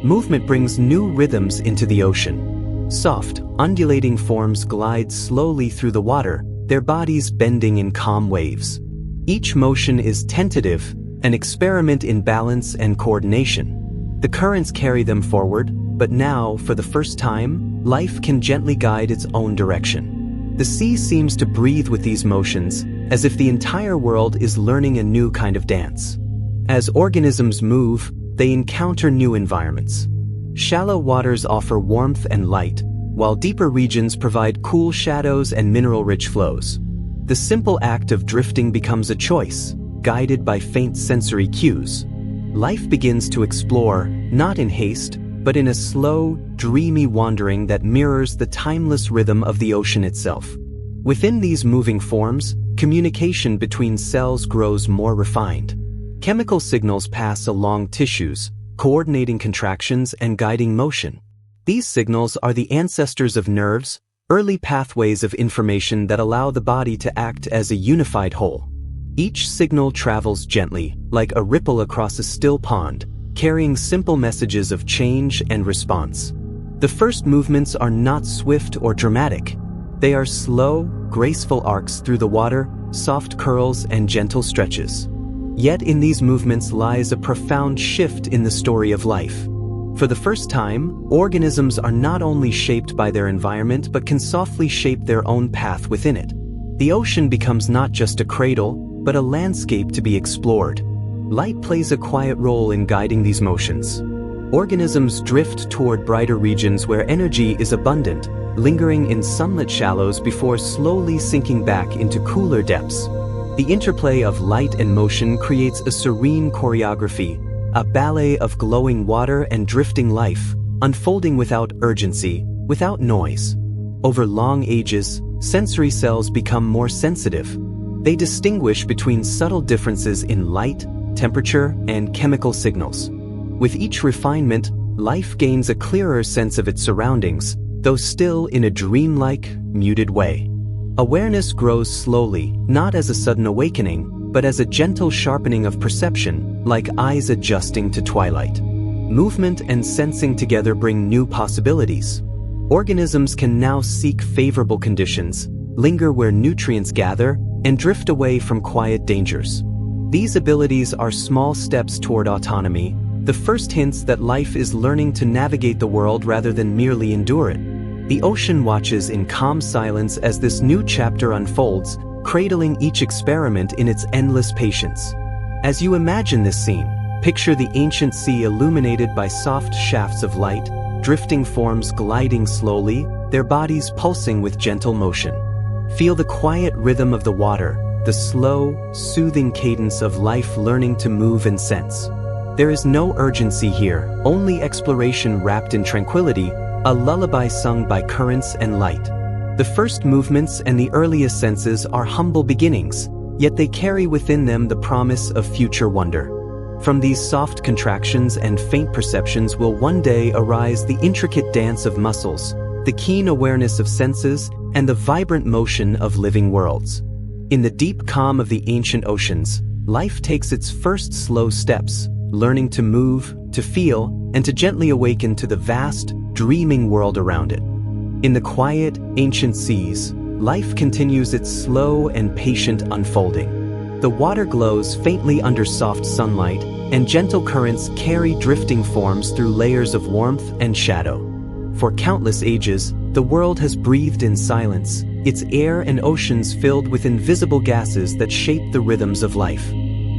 Movement brings new rhythms into the ocean. Soft, undulating forms glide slowly through the water, their bodies bending in calm waves. Each motion is tentative, an experiment in balance and coordination. The currents carry them forward, but now, for the first time, life can gently guide its own direction. The sea seems to breathe with these motions, as if the entire world is learning a new kind of dance. As organisms move, they encounter new environments. Shallow waters offer warmth and light, while deeper regions provide cool shadows and mineral-rich flows. The simple act of drifting becomes a choice, guided by faint sensory cues. Life begins to explore, not in haste, but in a slow, dreamy wandering that mirrors the timeless rhythm of the ocean itself. Within these moving forms, communication between cells grows more refined. Chemical signals pass along tissues, coordinating contractions and guiding motion. These signals are the ancestors of nerves, early pathways of information that allow the body to act as a unified whole. Each signal travels gently, like a ripple across a still pond, carrying simple messages of change and response. The first movements are not swift or dramatic. They are slow, graceful arcs through the water, soft curls and gentle stretches. Yet in these movements lies a profound shift in the story of life. For the first time, organisms are not only shaped by their environment but can softly shape their own path within it. The ocean becomes not just a cradle, but a landscape to be explored. Light plays a quiet role in guiding these motions. Organisms drift toward brighter regions where energy is abundant, lingering in sunlit shallows before slowly sinking back into cooler depths. The interplay of light and motion creates a serene choreography, a ballet of glowing water and drifting life, unfolding without urgency, without noise. Over long ages, sensory cells become more sensitive. They distinguish between subtle differences in light, temperature, and chemical signals. With each refinement, life gains a clearer sense of its surroundings, though still in a dreamlike, muted way. Awareness grows slowly, not as a sudden awakening, but as a gentle sharpening of perception, like eyes adjusting to twilight. Movement and sensing together bring new possibilities. Organisms can now seek favorable conditions, linger where nutrients gather, and drift away from quiet dangers. These abilities are small steps toward autonomy, the first hints that life is learning to navigate the world rather than merely endure it. The ocean watches in calm silence as this new chapter unfolds, cradling each experiment in its endless patience. As you imagine this scene, picture the ancient sea illuminated by soft shafts of light, drifting forms gliding slowly, their bodies pulsing with gentle motion. Feel the quiet rhythm of the water, the slow, soothing cadence of life learning to move and sense. There is no urgency here, only exploration wrapped in tranquility, a lullaby sung by currents and light. The first movements and the earliest senses are humble beginnings, yet they carry within them the promise of future wonder. From these soft contractions and faint perceptions will one day arise the intricate dance of muscles, the keen awareness of senses, and the vibrant motion of living worlds. In the deep calm of the ancient oceans, life takes its first slow steps, learning to move, to feel, and to gently awaken to the vast, dreaming world around it. In the quiet, ancient seas, life continues its slow and patient unfolding. The water glows faintly under soft sunlight, and gentle currents carry drifting forms through layers of warmth and shadow. For countless ages, the world has breathed in silence, its air and oceans filled with invisible gases that shape the rhythms of life.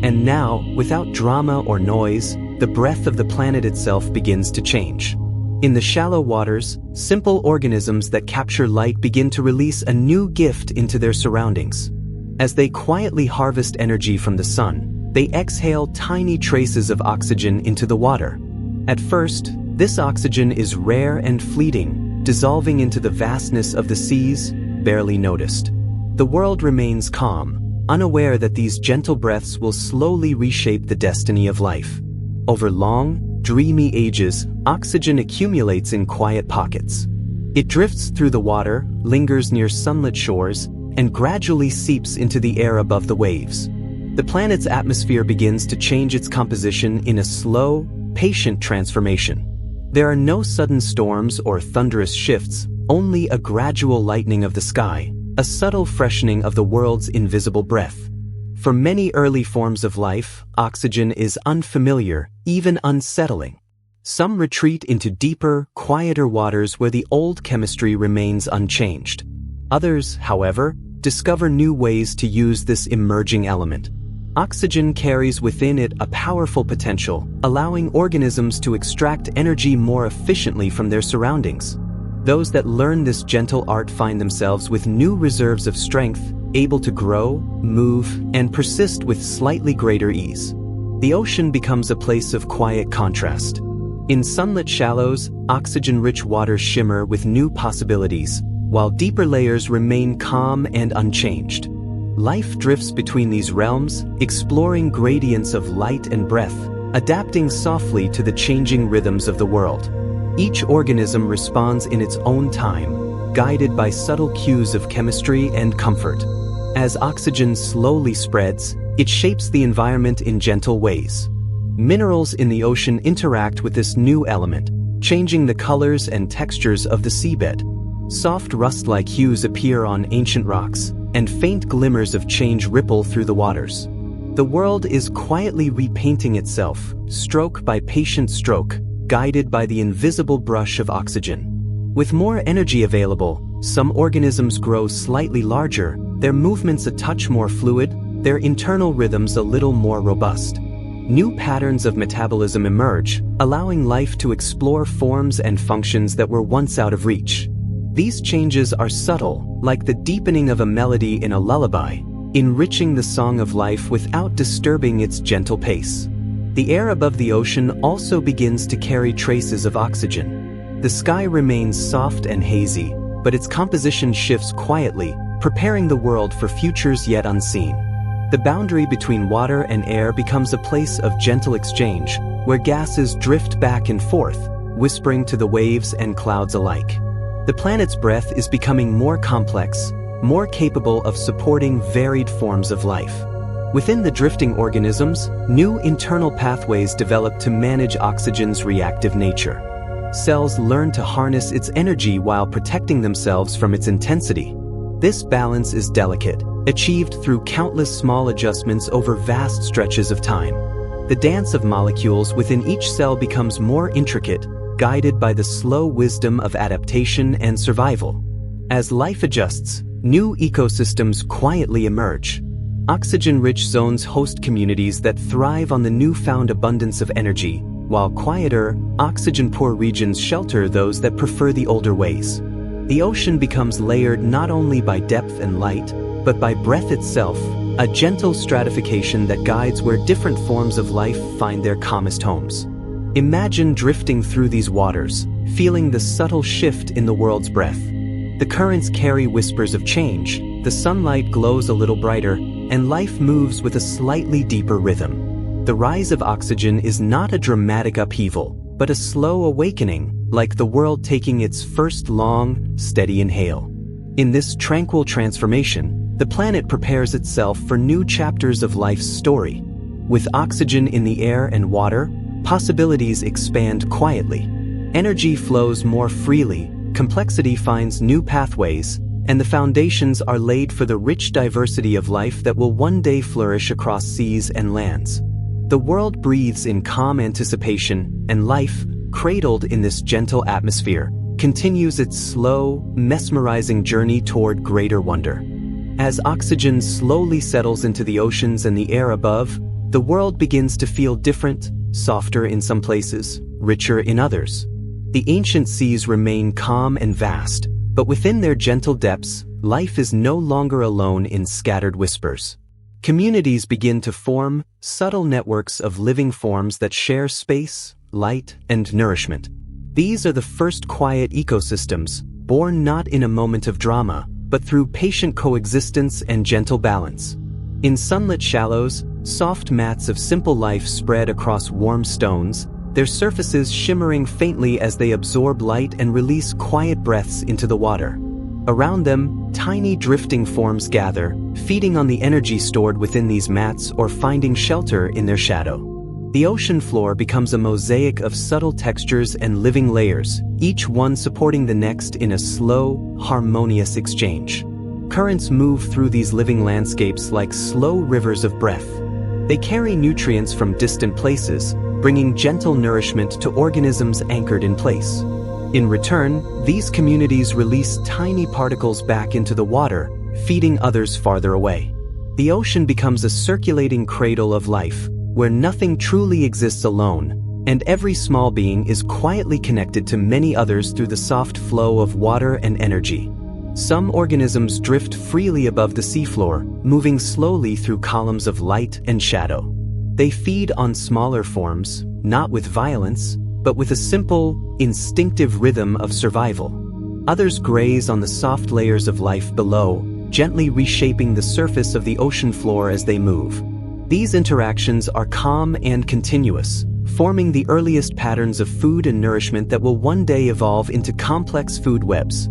And now, without drama or noise, the breath of the planet itself begins to change. In the shallow waters, simple organisms that capture light begin to release a new gift into their surroundings. As they quietly harvest energy from the sun, they exhale tiny traces of oxygen into the water. At first, this oxygen is rare and fleeting, dissolving into the vastness of the seas, barely noticed. The world remains calm, unaware that these gentle breaths will slowly reshape the destiny of life. Over long, dreamy ages, oxygen accumulates in quiet pockets. It drifts through the water, lingers near sunlit shores, and gradually seeps into the air above the waves. The planet's atmosphere begins to change its composition in a slow, patient transformation. There are no sudden storms or thunderous shifts, only a gradual lightening of the sky, a subtle freshening of the world's invisible breath. For many early forms of life, oxygen is unfamiliar, even unsettling. Some retreat into deeper, quieter waters where the old chemistry remains unchanged. Others, however, discover new ways to use this emerging element. Oxygen carries within it a powerful potential, allowing organisms to extract energy more efficiently from their surroundings. Those that learn this gentle art find themselves with new reserves of strength, able to grow, move, and persist with slightly greater ease. The ocean becomes a place of quiet contrast. In sunlit shallows, oxygen-rich waters shimmer with new possibilities, while deeper layers remain calm and unchanged. Life drifts between these realms, exploring gradients of light and breath, adapting softly to the changing rhythms of the world. Each organism responds in its own time, guided by subtle cues of chemistry and comfort. As oxygen slowly spreads, it shapes the environment in gentle ways. Minerals in the ocean interact with this new element, changing the colors and textures of the seabed. Soft rust-like hues appear on ancient rocks, and faint glimmers of change ripple through the waters. The world is quietly repainting itself, stroke by patient stroke, guided by the invisible brush of oxygen. With more energy available, some organisms grow slightly larger, their movements a touch more fluid, their internal rhythms a little more robust. New patterns of metabolism emerge, allowing life to explore forms and functions that were once out of reach. These changes are subtle, like the deepening of a melody in a lullaby, enriching the song of life without disturbing its gentle pace. The air above the ocean also begins to carry traces of oxygen. The sky remains soft and hazy, but its composition shifts quietly, preparing the world for futures yet unseen. The boundary between water and air becomes a place of gentle exchange, where gases drift back and forth, whispering to the waves and clouds alike. The planet's breath is becoming more complex, more capable of supporting varied forms of life. Within the drifting organisms, new internal pathways develop to manage oxygen's reactive nature. Cells learn to harness its energy while protecting themselves from its intensity. This balance is delicate, achieved through countless small adjustments over vast stretches of time. The dance of molecules within each cell becomes more intricate, guided by the slow wisdom of adaptation and survival. As life adjusts, new ecosystems quietly emerge. Oxygen-rich zones host communities that thrive on the newfound abundance of energy, while quieter, oxygen-poor regions shelter those that prefer the older ways. The ocean becomes layered not only by depth and light, but by breath itself, a gentle stratification that guides where different forms of life find their calmest homes. Imagine drifting through these waters, feeling the subtle shift in the world's breath. The currents carry whispers of change, the sunlight glows a little brighter, and life moves with a slightly deeper rhythm. The rise of oxygen is not a dramatic upheaval, but a slow awakening, like the world taking its first long, steady inhale. In this tranquil transformation, the planet prepares itself for new chapters of life's story. With oxygen in the air and water, possibilities expand quietly. Energy flows more freely, complexity finds new pathways, and the foundations are laid for the rich diversity of life that will one day flourish across seas and lands. The world breathes in calm anticipation, and life, cradled in this gentle atmosphere, continues its slow, mesmerizing journey toward greater wonder. As oxygen slowly settles into the oceans and the air above, the world begins to feel different, softer in some places, richer in others. The ancient seas remain calm and vast, but within their gentle depths, life is no longer alone in scattered whispers. Communities begin to form, subtle networks of living forms that share space, light, and nourishment. These are the first quiet ecosystems, born not in a moment of drama, but through patient coexistence and gentle balance. In sunlit shallows, soft mats of simple life spread across warm stones, their surfaces shimmering faintly as they absorb light and release quiet breaths into the water. Around them, tiny drifting forms gather, feeding on the energy stored within these mats or finding shelter in their shadow. The ocean floor becomes a mosaic of subtle textures and living layers, each one supporting the next in a slow, harmonious exchange. Currents move through these living landscapes like slow rivers of breath. They carry nutrients from distant places, bringing gentle nourishment to organisms anchored in place. In return, these communities release tiny particles back into the water, feeding others farther away. The ocean becomes a circulating cradle of life, where nothing truly exists alone, and every small being is quietly connected to many others through the soft flow of water and energy. Some organisms drift freely above the seafloor, moving slowly through columns of light and shadow. They feed on smaller forms, not with violence, but with a simple, instinctive rhythm of survival. Others graze on the soft layers of life below, gently reshaping the surface of the ocean floor as they move. These interactions are calm and continuous, forming the earliest patterns of food and nourishment that will one day evolve into complex food webs.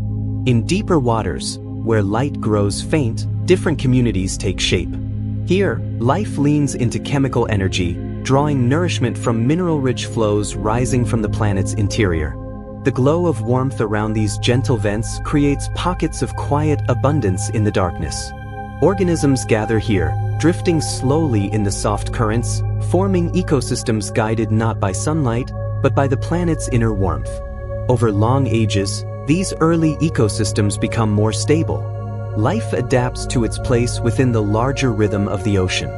In deeper waters, where light grows faint, different communities take shape. Here, life leans into chemical energy, drawing nourishment from mineral-rich flows rising from the planet's interior. The glow of warmth around these gentle vents creates pockets of quiet abundance in the darkness. Organisms gather here, drifting slowly in the soft currents, forming ecosystems guided not by sunlight, but by the planet's inner warmth. Over long ages, these early ecosystems become more stable. Life adapts to its place within the larger rhythm of the ocean.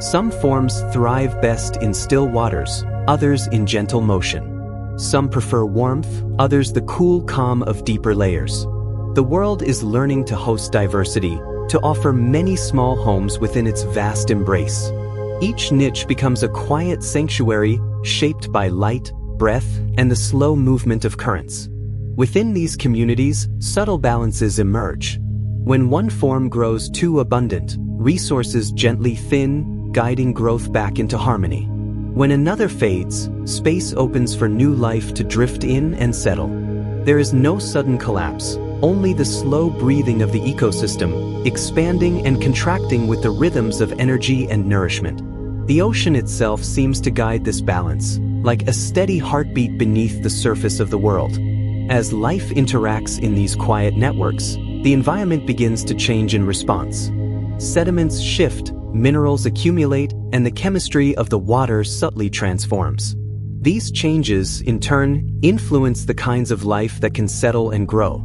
Some forms thrive best in still waters, others in gentle motion. Some prefer warmth, others the cool calm of deeper layers. The world is learning to host diversity, to offer many small homes within its vast embrace. Each niche becomes a quiet sanctuary shaped by light, breath, and the slow movement of currents. Within these communities, subtle balances emerge. When one form grows too abundant, resources gently thin, guiding growth back into harmony. When another fades, space opens for new life to drift in and settle. There is no sudden collapse, only the slow breathing of the ecosystem, expanding and contracting with the rhythms of energy and nourishment. The ocean itself seems to guide this balance, like a steady heartbeat beneath the surface of the world. As life interacts in these quiet networks, the environment begins to change in response. Sediments shift, minerals accumulate, and the chemistry of the water subtly transforms. These changes, in turn, influence the kinds of life that can settle and grow.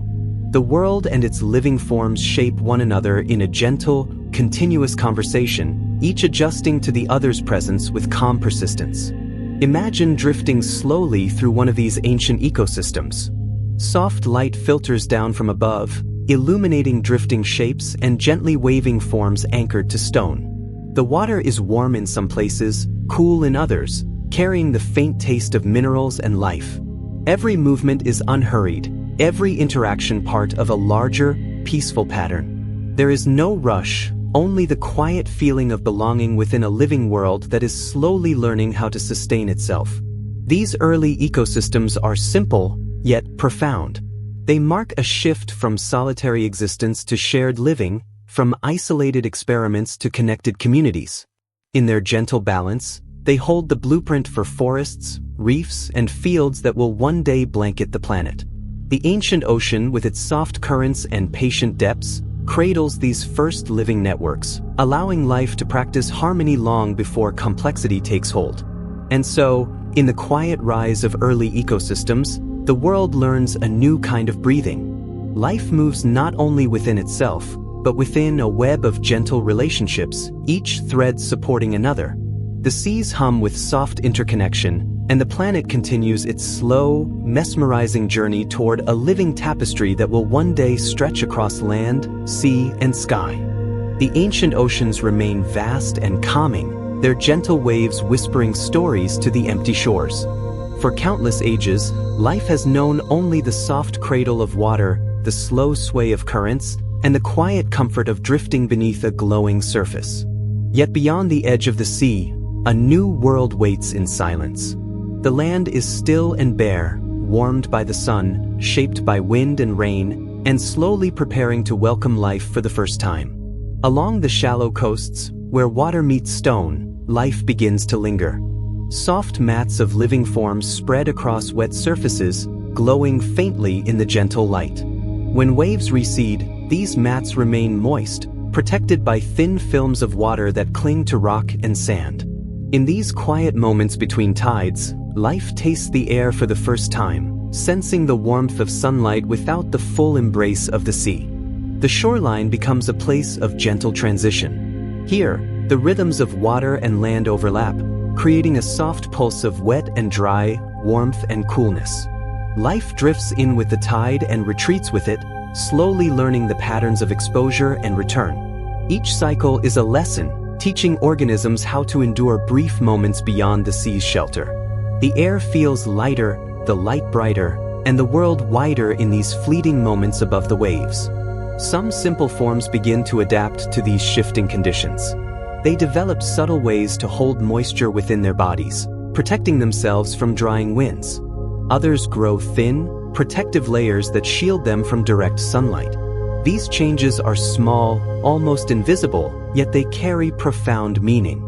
The world and its living forms shape one another in a gentle, continuous conversation, each adjusting to the other's presence with calm persistence. Imagine drifting slowly through one of these ancient ecosystems. Soft light filters down from above, illuminating drifting shapes and gently waving forms anchored to stone. The water is warm in some places, cool in others, carrying the faint taste of minerals and life. Every movement is unhurried, every interaction part of a larger, peaceful pattern. There is no rush, only the quiet feeling of belonging within a living world that is slowly learning how to sustain itself. These early ecosystems are simple, yet profound. They mark a shift from solitary existence to shared living, from isolated experiments to connected communities. In their gentle balance, they hold the blueprint for forests, reefs, and fields that will one day blanket the planet. The ancient ocean, with its soft currents and patient depths, cradles these first living networks, allowing life to practice harmony long before complexity takes hold. And so, in the quiet rise of early ecosystems, the world learns a new kind of breathing. Life moves not only within itself, but within a web of gentle relationships, each thread supporting another. The seas hum with soft interconnection, and the planet continues its slow, mesmerizing journey toward a living tapestry that will one day stretch across land, sea, and sky. The ancient oceans remain vast and calming, their gentle waves whispering stories to the empty shores. For countless ages, life has known only the soft cradle of water, the slow sway of currents, and the quiet comfort of drifting beneath a glowing surface. Yet beyond the edge of the sea, a new world waits in silence. The land is still and bare, warmed by the sun, shaped by wind and rain, and slowly preparing to welcome life for the first time. Along the shallow coasts, where water meets stone, life begins to linger. Soft mats of living forms spread across wet surfaces, glowing faintly in the gentle light. When waves recede, these mats remain moist, protected by thin films of water that cling to rock and sand. In these quiet moments between tides, life tastes the air for the first time, sensing the warmth of sunlight without the full embrace of the sea. The shoreline becomes a place of gentle transition. Here, the rhythms of water and land overlap, creating a soft pulse of wet and dry, warmth and coolness. Life drifts in with the tide and retreats with it, slowly learning the patterns of exposure and return. Each cycle is a lesson, teaching organisms how to endure brief moments beyond the sea's shelter. The air feels lighter, the light brighter, and the world wider in these fleeting moments above the waves. Some simple forms begin to adapt to these shifting conditions. They develop subtle ways to hold moisture within their bodies, protecting themselves from drying winds. Others grow thin, protective layers that shield them from direct sunlight. These changes are small, almost invisible, yet they carry profound meaning.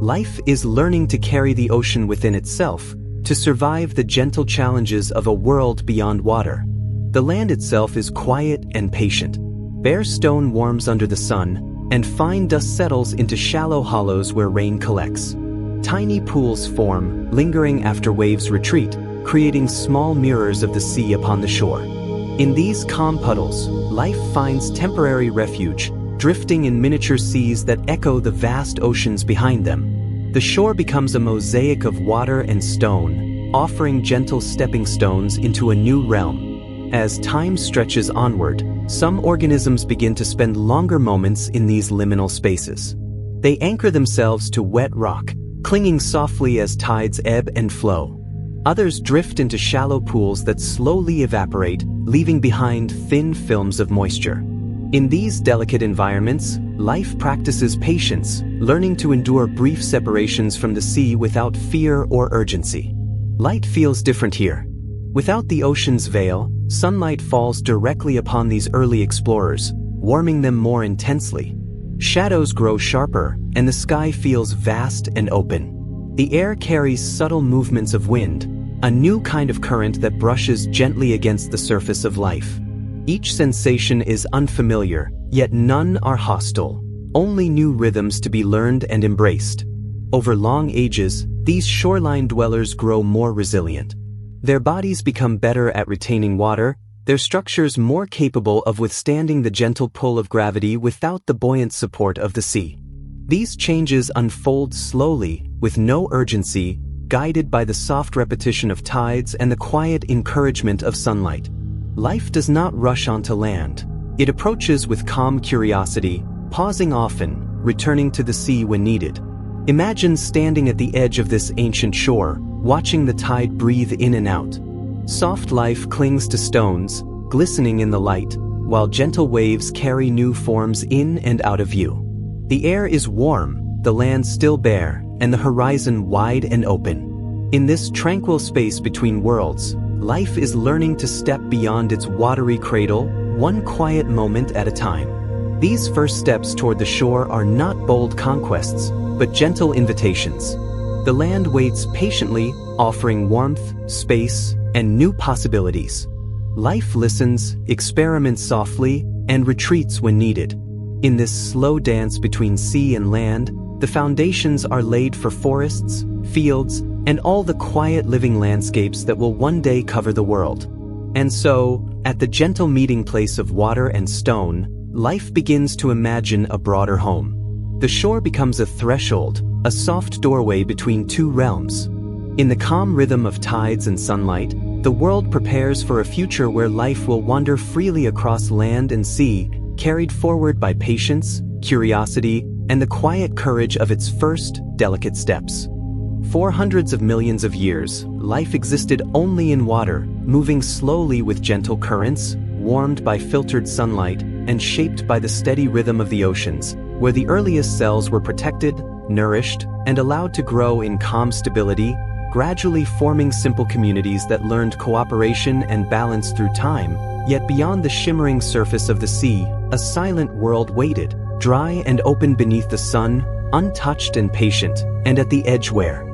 Life is learning to carry the ocean within itself, to survive the gentle challenges of a world beyond water. The land itself is quiet and patient. Bare stone warms under the sun, and fine dust settles into shallow hollows where rain collects. Tiny pools form, lingering after waves retreat, creating small mirrors of the sea upon the shore. In these calm puddles, life finds temporary refuge, drifting in miniature seas that echo the vast oceans behind them. The shore becomes a mosaic of water and stone, offering gentle stepping stones into a new realm. As time stretches onward, some organisms begin to spend longer moments in these liminal spaces. They anchor themselves to wet rock, clinging softly as tides ebb and flow. Others drift into shallow pools that slowly evaporate, leaving behind thin films of moisture. In these delicate environments, life practices patience, learning to endure brief separations from the sea without fear or urgency. Light feels different here. Without the ocean's veil, sunlight falls directly upon these early explorers, warming them more intensely. Shadows grow sharper, and the sky feels vast and open. The air carries subtle movements of wind, a new kind of current that brushes gently against the surface of life. Each sensation is unfamiliar, yet none are hostile, only new rhythms to be learned and embraced. Over long ages, these shoreline dwellers grow more resilient. Their bodies become better at retaining water, their structures more capable of withstanding the gentle pull of gravity without the buoyant support of the sea. These changes unfold slowly, with no urgency, guided by the soft repetition of tides and the quiet encouragement of sunlight. Life does not rush onto land. It approaches with calm curiosity, pausing often, returning to the sea when needed. Imagine standing at the edge of this ancient shore, watching the tide breathe in and out. Soft life clings to stones, glistening in the light, while gentle waves carry new forms in and out of view. The air is warm, the land still bare, and the horizon wide and open. In this tranquil space between worlds, life is learning to step beyond its watery cradle, one quiet moment at a time. These first steps toward the shore are not bold conquests, but gentle invitations. The land waits patiently, offering warmth, space, and new possibilities. Life listens, experiments softly, and retreats when needed. In this slow dance between sea and land, the foundations are laid for forests, fields, and all the quiet living landscapes that will one day cover the world. And so, at the gentle meeting place of water and stone, life begins to imagine a broader home. The shore becomes a threshold, a soft doorway between two realms. In the calm rhythm of tides and sunlight, the world prepares for a future where life will wander freely across land and sea, carried forward by patience, curiosity, and the quiet courage of its first, delicate steps. For hundreds of millions of years, life existed only in water, moving slowly with gentle currents, warmed by filtered sunlight, and shaped by the steady rhythm of the oceans, where the earliest cells were protected, nourished, and allowed to grow in calm stability, gradually forming simple communities that learned cooperation and balance through time. Yet beyond the shimmering surface of the sea, a silent world waited, dry and open beneath the sun, untouched and patient, and at the edge where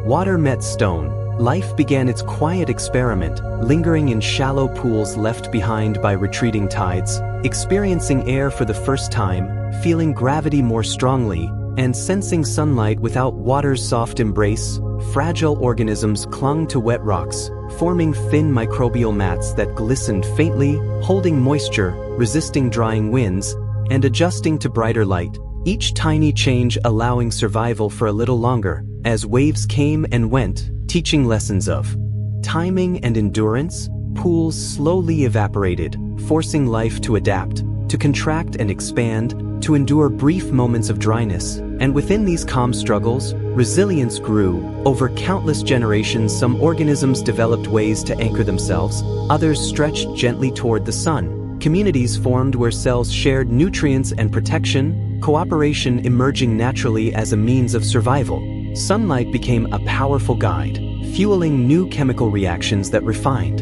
water met stone, life began its quiet experiment, lingering in shallow pools left behind by retreating tides, experiencing air for the first time, feeling gravity more strongly, and sensing sunlight without water's soft embrace. Fragile organisms clung to wet rocks, forming thin microbial mats that glistened faintly, holding moisture, resisting drying winds, and adjusting to brighter light. each tiny change allowing survival for a little longer, as waves came and went, teaching lessons of timing and endurance. Pools slowly evaporated, forcing life to adapt, to contract and expand, to endure brief moments of dryness, and within these calm struggles, resilience grew. Over countless generations, some organisms developed ways to anchor themselves, others stretched gently toward the sun. Communities formed where cells shared nutrients and protection, cooperation emerging naturally as a means of survival. Sunlight became a powerful guide, fueling new chemical reactions that refined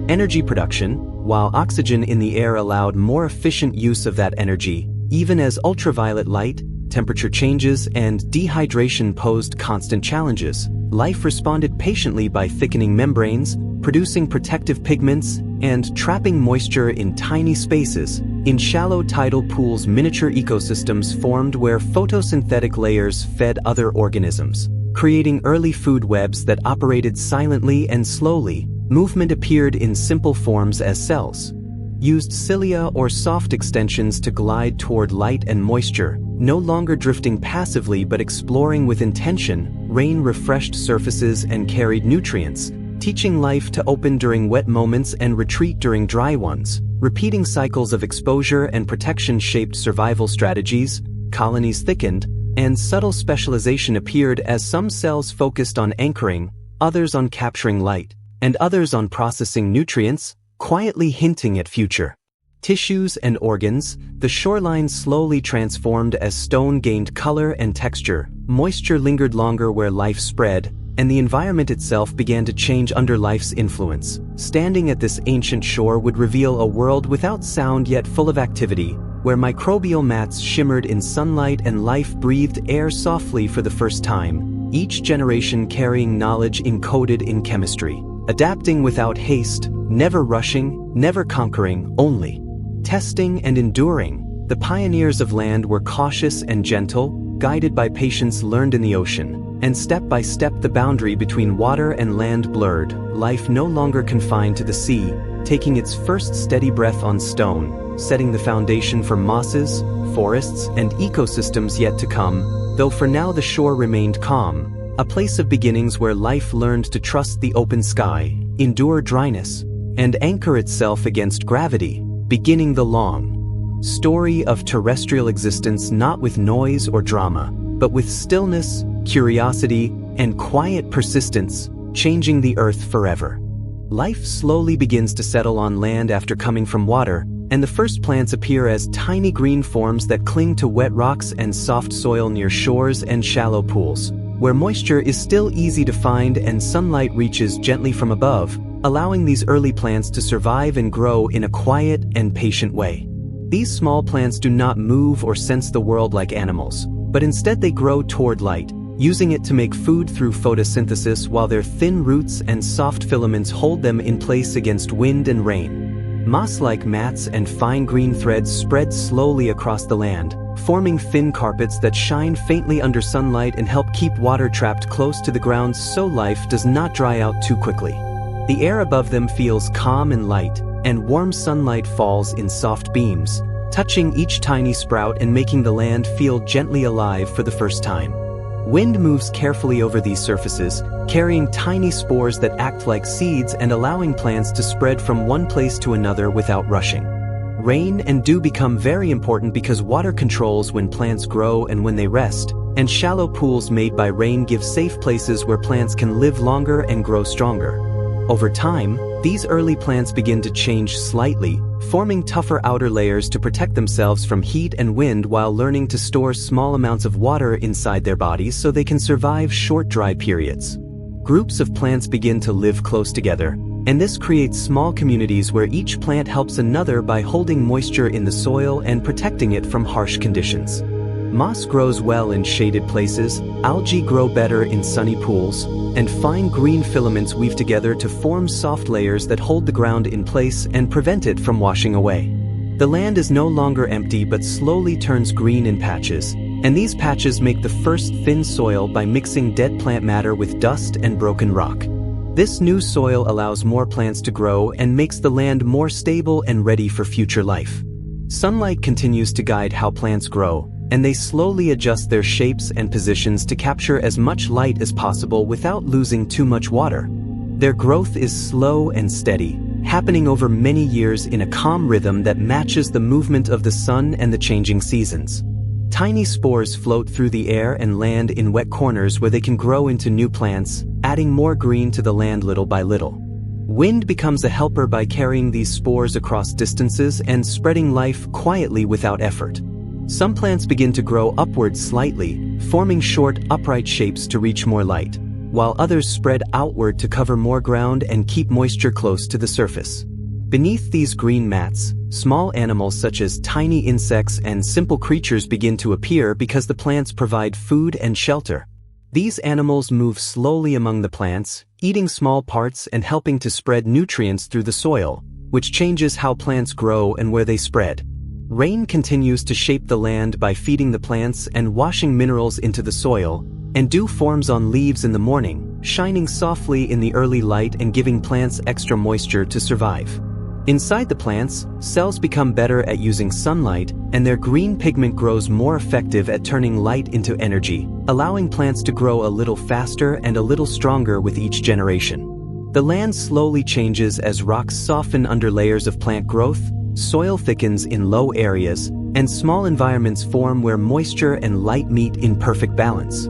energy production, while oxygen in the air allowed more efficient use of that energy, even as ultraviolet light, temperature changes, and dehydration posed constant challenges. Life responded patiently by thickening membranes, producing protective pigments, and trapping moisture in tiny spaces. In shallow tidal pools, miniature ecosystems formed where photosynthetic layers fed other organisms, creating early food webs that operated silently and slowly. Movement appeared in simple forms as cells used cilia or soft extensions to glide toward light and moisture, no longer drifting passively but exploring with intention. Rain refreshed surfaces and carried nutrients, teaching life to open during wet moments and retreat during dry ones. Repeating cycles of exposure and protection shaped survival strategies. Colonies thickened, and subtle specialization appeared as some cells focused on anchoring, others on capturing light, and others on processing nutrients, quietly hinting at future tissues and organs. The shoreline slowly transformed as stone gained color and texture, moisture lingered longer where life spread, and the environment itself began to change under life's influence. Standing at this ancient shore would reveal a world without sound yet full of activity, where microbial mats shimmered in sunlight and life breathed air softly for the first time, each generation carrying knowledge encoded in chemistry. Adapting without haste, never rushing, never conquering, only testing and enduring. The pioneers of land were cautious and gentle, guided by patience learned in the ocean, and step by step the boundary between water and land blurred, life no longer confined to the sea, taking its first steady breath on stone, setting the foundation for mosses, forests, and ecosystems yet to come. Though for now the shore remained calm, a place of beginnings where life learned to trust the open sky, endure dryness, and anchor itself against gravity, beginning the long story of terrestrial existence, not with noise or drama, but with stillness, curiosity, and quiet persistence, changing the earth forever. Life slowly begins to settle on land after coming from water, and the first plants appear as tiny green forms that cling to wet rocks and soft soil near shores and shallow pools, where moisture is still easy to find and sunlight reaches gently from above, allowing these early plants to survive and grow in a quiet and patient way. These small plants do not move or sense the world like animals, but instead they grow toward light, using it to make food through photosynthesis, while their thin roots and soft filaments hold them in place against wind and rain. Moss-like mats and fine green threads spread slowly across the land, forming thin carpets that shine faintly under sunlight and help keep water trapped close to the ground so life does not dry out too quickly. The air above them feels calm and light, and warm sunlight falls in soft beams, touching each tiny sprout and making the land feel gently alive for the first time. Wind moves carefully over these surfaces, carrying tiny spores that act like seeds and allowing plants to spread from one place to another without rushing. Rain and dew become very important because water controls when plants grow and when they rest, and shallow pools made by rain give safe places where plants can live longer and grow stronger. Over time, these early plants begin to change slightly, forming tougher outer layers to protect themselves from heat and wind while learning to store small amounts of water inside their bodies so they can survive short dry periods. Groups of plants begin to live close together, and this creates small communities where each plant helps another by holding moisture in the soil and protecting it from harsh conditions. Moss grows well in shaded places, algae grow better in sunny pools, and fine green filaments weave together to form soft layers that hold the ground in place and prevent it from washing away. The land is no longer empty but slowly turns green in patches, and these patches make the first thin soil by mixing dead plant matter with dust and broken rock. This new soil allows more plants to grow and makes the land more stable and ready for future life. Sunlight continues to guide how plants grow, and they slowly adjust their shapes and positions to capture as much light as possible without losing too much water. Their growth is slow and steady, happening over many years in a calm rhythm that matches the movement of the sun and the changing seasons. Tiny spores float through the air and land in wet corners where they can grow into new plants, adding more green to the land little by little. Wind becomes a helper by carrying these spores across distances and spreading life quietly without effort. Some plants begin to grow upward slightly, forming short, upright shapes to reach more light, while others spread outward to cover more ground and keep moisture close to the surface. Beneath these green mats, small animals such as tiny insects and simple creatures begin to appear because the plants provide food and shelter. These animals move slowly among the plants, eating small parts and helping to spread nutrients through the soil, which changes how plants grow and where they spread. Rain continues to shape the land by feeding the plants and washing minerals into the soil, and dew forms on leaves in the morning, shining softly in the early light and giving plants extra moisture to survive. Inside the plants, cells become better at using sunlight, and their green pigment grows more effective at turning light into energy, allowing plants to grow a little faster and a little stronger with each generation. The land slowly changes as rocks soften under layers of plant growth, soil thickens in low areas, and small environments form where moisture and light meet in perfect balance.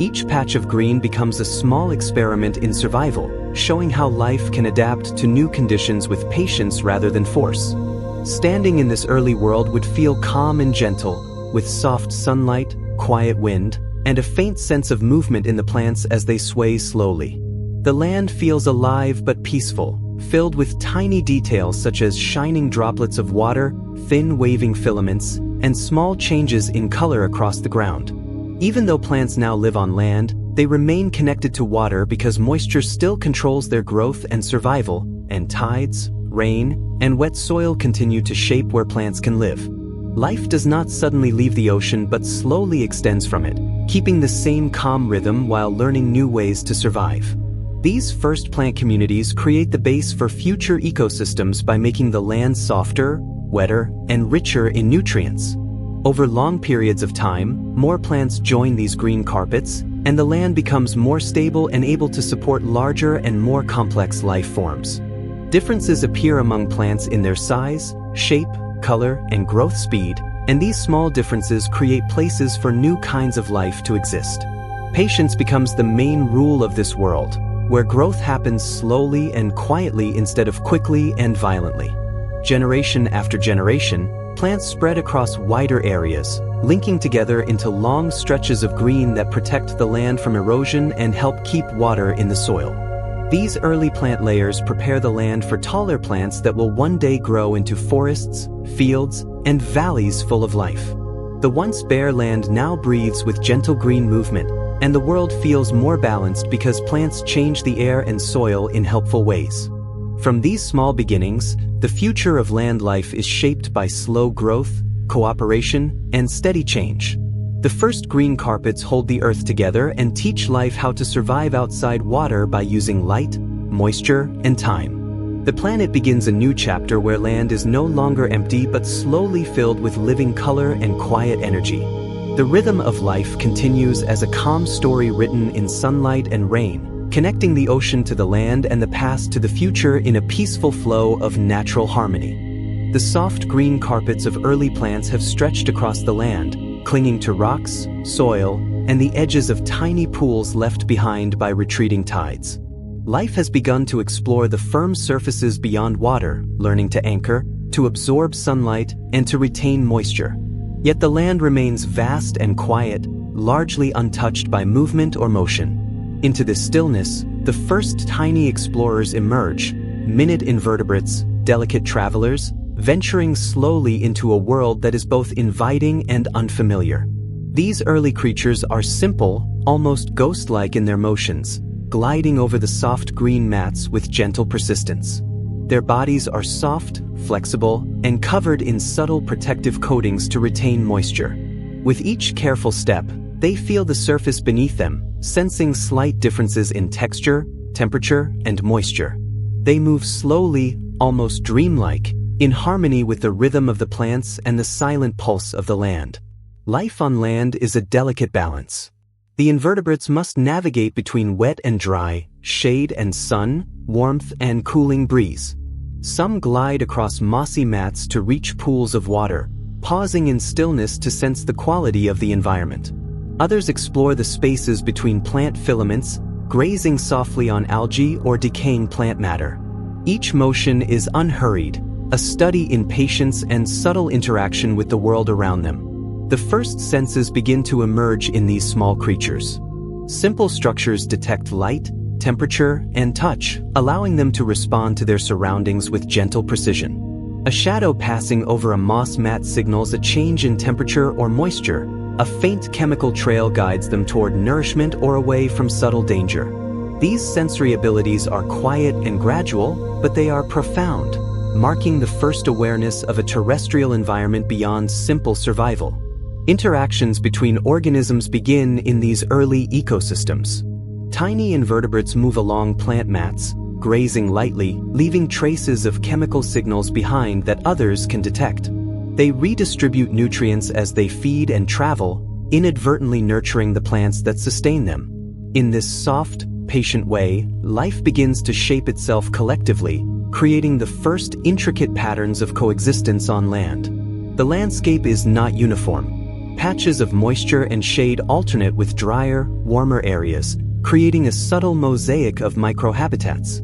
Each patch of green becomes a small experiment in survival, showing how life can adapt to new conditions with patience rather than force. Standing in this early world would feel calm and gentle, with soft sunlight, quiet wind, and a faint sense of movement in the plants as they sway slowly. The land feels alive but peaceful, filled with tiny details such as shining droplets of water, thin waving filaments, and small changes in color across the ground. Even though plants now live on land, they remain connected to water because moisture still controls their growth and survival, and tides, rain, and wet soil continue to shape where plants can live. Life does not suddenly leave the ocean but slowly extends from it, keeping the same calm rhythm while learning new ways to survive. These first plant communities create the base for future ecosystems by making the land softer, wetter, and richer in nutrients. Over long periods of time, more plants join these green carpets, and the land becomes more stable and able to support larger and more complex life forms. Differences appear among plants in their size, shape, color, and growth speed, and these small differences create places for new kinds of life to exist. Patience becomes the main rule of this world, where growth happens slowly and quietly instead of quickly and violently. Generation after generation, plants spread across wider areas, linking together into long stretches of green that protect the land from erosion and help keep water in the soil. These early plant layers prepare the land for taller plants that will one day grow into forests, fields, and valleys full of life. The once bare land now breathes with gentle green movement, and the world feels more balanced because plants change the air and soil in helpful ways. From these small beginnings, the future of land life is shaped by slow growth, cooperation, and steady change. The first green carpets hold the earth together and teach life how to survive outside water by using light, moisture, and time. The planet begins a new chapter where land is no longer empty but slowly filled with living color and quiet energy. The rhythm of life continues as a calm story written in sunlight and rain, connecting the ocean to the land and the past to the future in a peaceful flow of natural harmony. The soft green carpets of early plants have stretched across the land, clinging to rocks, soil, and the edges of tiny pools left behind by retreating tides. Life has begun to explore the firm surfaces beyond water, learning to anchor, to absorb sunlight, and to retain moisture. Yet the land remains vast and quiet, largely untouched by movement or motion. Into this stillness, the first tiny explorers emerge, minute invertebrates, delicate travelers, venturing slowly into a world that is both inviting and unfamiliar. These early creatures are simple, almost ghost-like in their motions, gliding over the soft green mats with gentle persistence. Their bodies are soft, flexible, and covered in subtle protective coatings to retain moisture. With each careful step, they feel the surface beneath them, sensing slight differences in texture, temperature, and moisture. They move slowly, almost dreamlike, in harmony with the rhythm of the plants and the silent pulse of the land. Life on land is a delicate balance. The invertebrates must navigate between wet and dry, shade and sun, warmth and cooling breeze. Some glide across mossy mats to reach pools of water, pausing in stillness to sense the quality of the environment. Others explore the spaces between plant filaments, grazing softly on algae or decaying plant matter. Each motion is unhurried, a study in patience and subtle interaction with the world around them. The first senses begin to emerge in these small creatures. Simple structures detect light, temperature, and touch, allowing them to respond to their surroundings with gentle precision. A shadow passing over a moss mat signals a change in temperature or moisture. A faint chemical trail guides them toward nourishment or away from subtle danger. These sensory abilities are quiet and gradual, but they are profound, marking the first awareness of a terrestrial environment beyond simple survival. Interactions between organisms begin in these early ecosystems. Tiny invertebrates move along plant mats, grazing lightly, leaving traces of chemical signals behind that others can detect. They redistribute nutrients as they feed and travel, inadvertently nurturing the plants that sustain them. In this soft, patient way, life begins to shape itself collectively, creating the first intricate patterns of coexistence on land. The landscape is not uniform. Patches of moisture and shade alternate with drier, warmer areas, creating a subtle mosaic of microhabitats.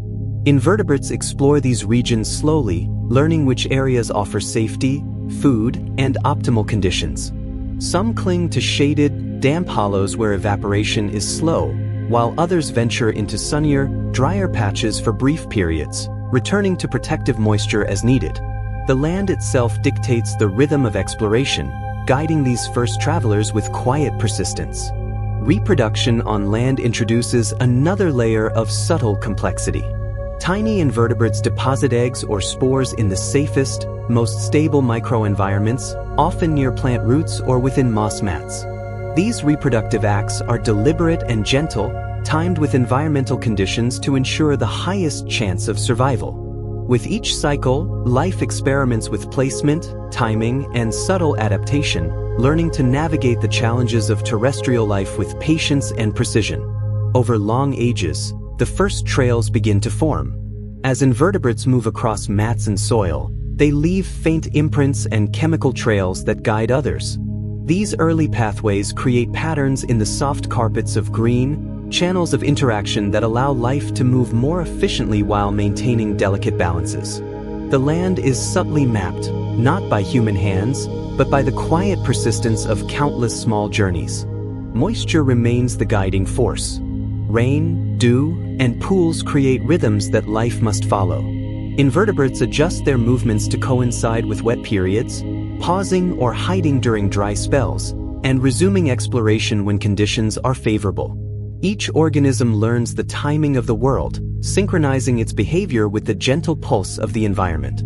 Invertebrates explore these regions slowly, learning which areas offer safety, food, and optimal conditions. Some cling to shaded, damp hollows where evaporation is slow, while others venture into sunnier, drier patches for brief periods, returning to protective moisture as needed. The land itself dictates the rhythm of exploration, guiding these first travelers with quiet persistence. Reproduction on land introduces another layer of subtle complexity. Tiny invertebrates deposit eggs or spores in the safest, most stable microenvironments, often near plant roots or within moss mats. These reproductive acts are deliberate and gentle, timed with environmental conditions to ensure the highest chance of survival. With each cycle, life experiments with placement, timing, and subtle adaptation, learning to navigate the challenges of terrestrial life with patience and precision. Over long ages, the first trails begin to form. As invertebrates move across mats and soil, they leave faint imprints and chemical trails that guide others. These early pathways create patterns in the soft carpets of green, channels of interaction that allow life to move more efficiently while maintaining delicate balances. The land is subtly mapped, not by human hands, but by the quiet persistence of countless small journeys. Moisture remains the guiding force. Rain, dew, and pools create rhythms that life must follow. Invertebrates adjust their movements to coincide with wet periods, pausing or hiding during dry spells, and resuming exploration when conditions are favorable. Each organism learns the timing of the world, synchronizing its behavior with the gentle pulse of the environment.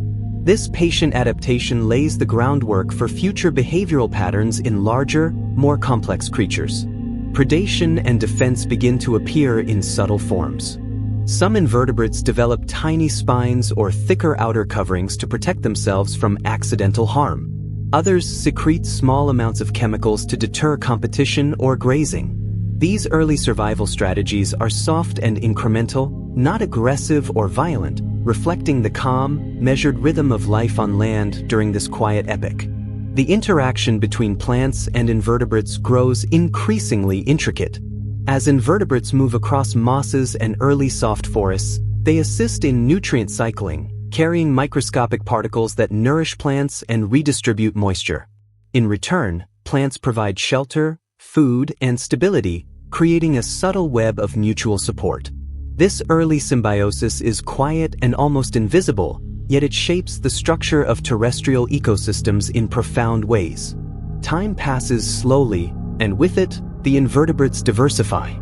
This patient adaptation lays the groundwork for future behavioral patterns in larger, more complex creatures. Predation and defense begin to appear in subtle forms. Some invertebrates develop tiny spines or thicker outer coverings to protect themselves from accidental harm. Others secrete small amounts of chemicals to deter competition or grazing. These early survival strategies are soft and incremental, not aggressive or violent, reflecting the calm, measured rhythm of life on land during this quiet epoch. The interaction between plants and invertebrates grows increasingly intricate. As invertebrates move across mosses and early soft forests, they assist in nutrient cycling, carrying microscopic particles that nourish plants and redistribute moisture. In return, plants provide shelter, food, and stability, creating a subtle web of mutual support. This early symbiosis is quiet and almost invisible, yet it shapes the structure of terrestrial ecosystems in profound ways. Time passes slowly, and with it, the invertebrates diversify.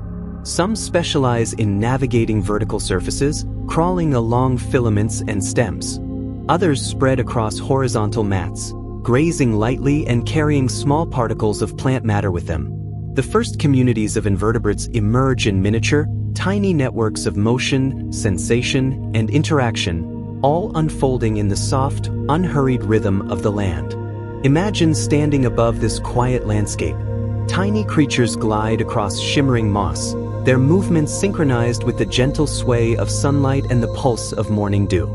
Some specialize in navigating vertical surfaces, crawling along filaments and stems. Others spread across horizontal mats, grazing lightly and carrying small particles of plant matter with them. The first communities of invertebrates emerge in miniature, tiny networks of motion, sensation, and interaction, all unfolding in the soft, unhurried rhythm of the land. Imagine standing above this quiet landscape. Tiny creatures glide across shimmering moss, their movements synchronized with the gentle sway of sunlight and the pulse of morning dew.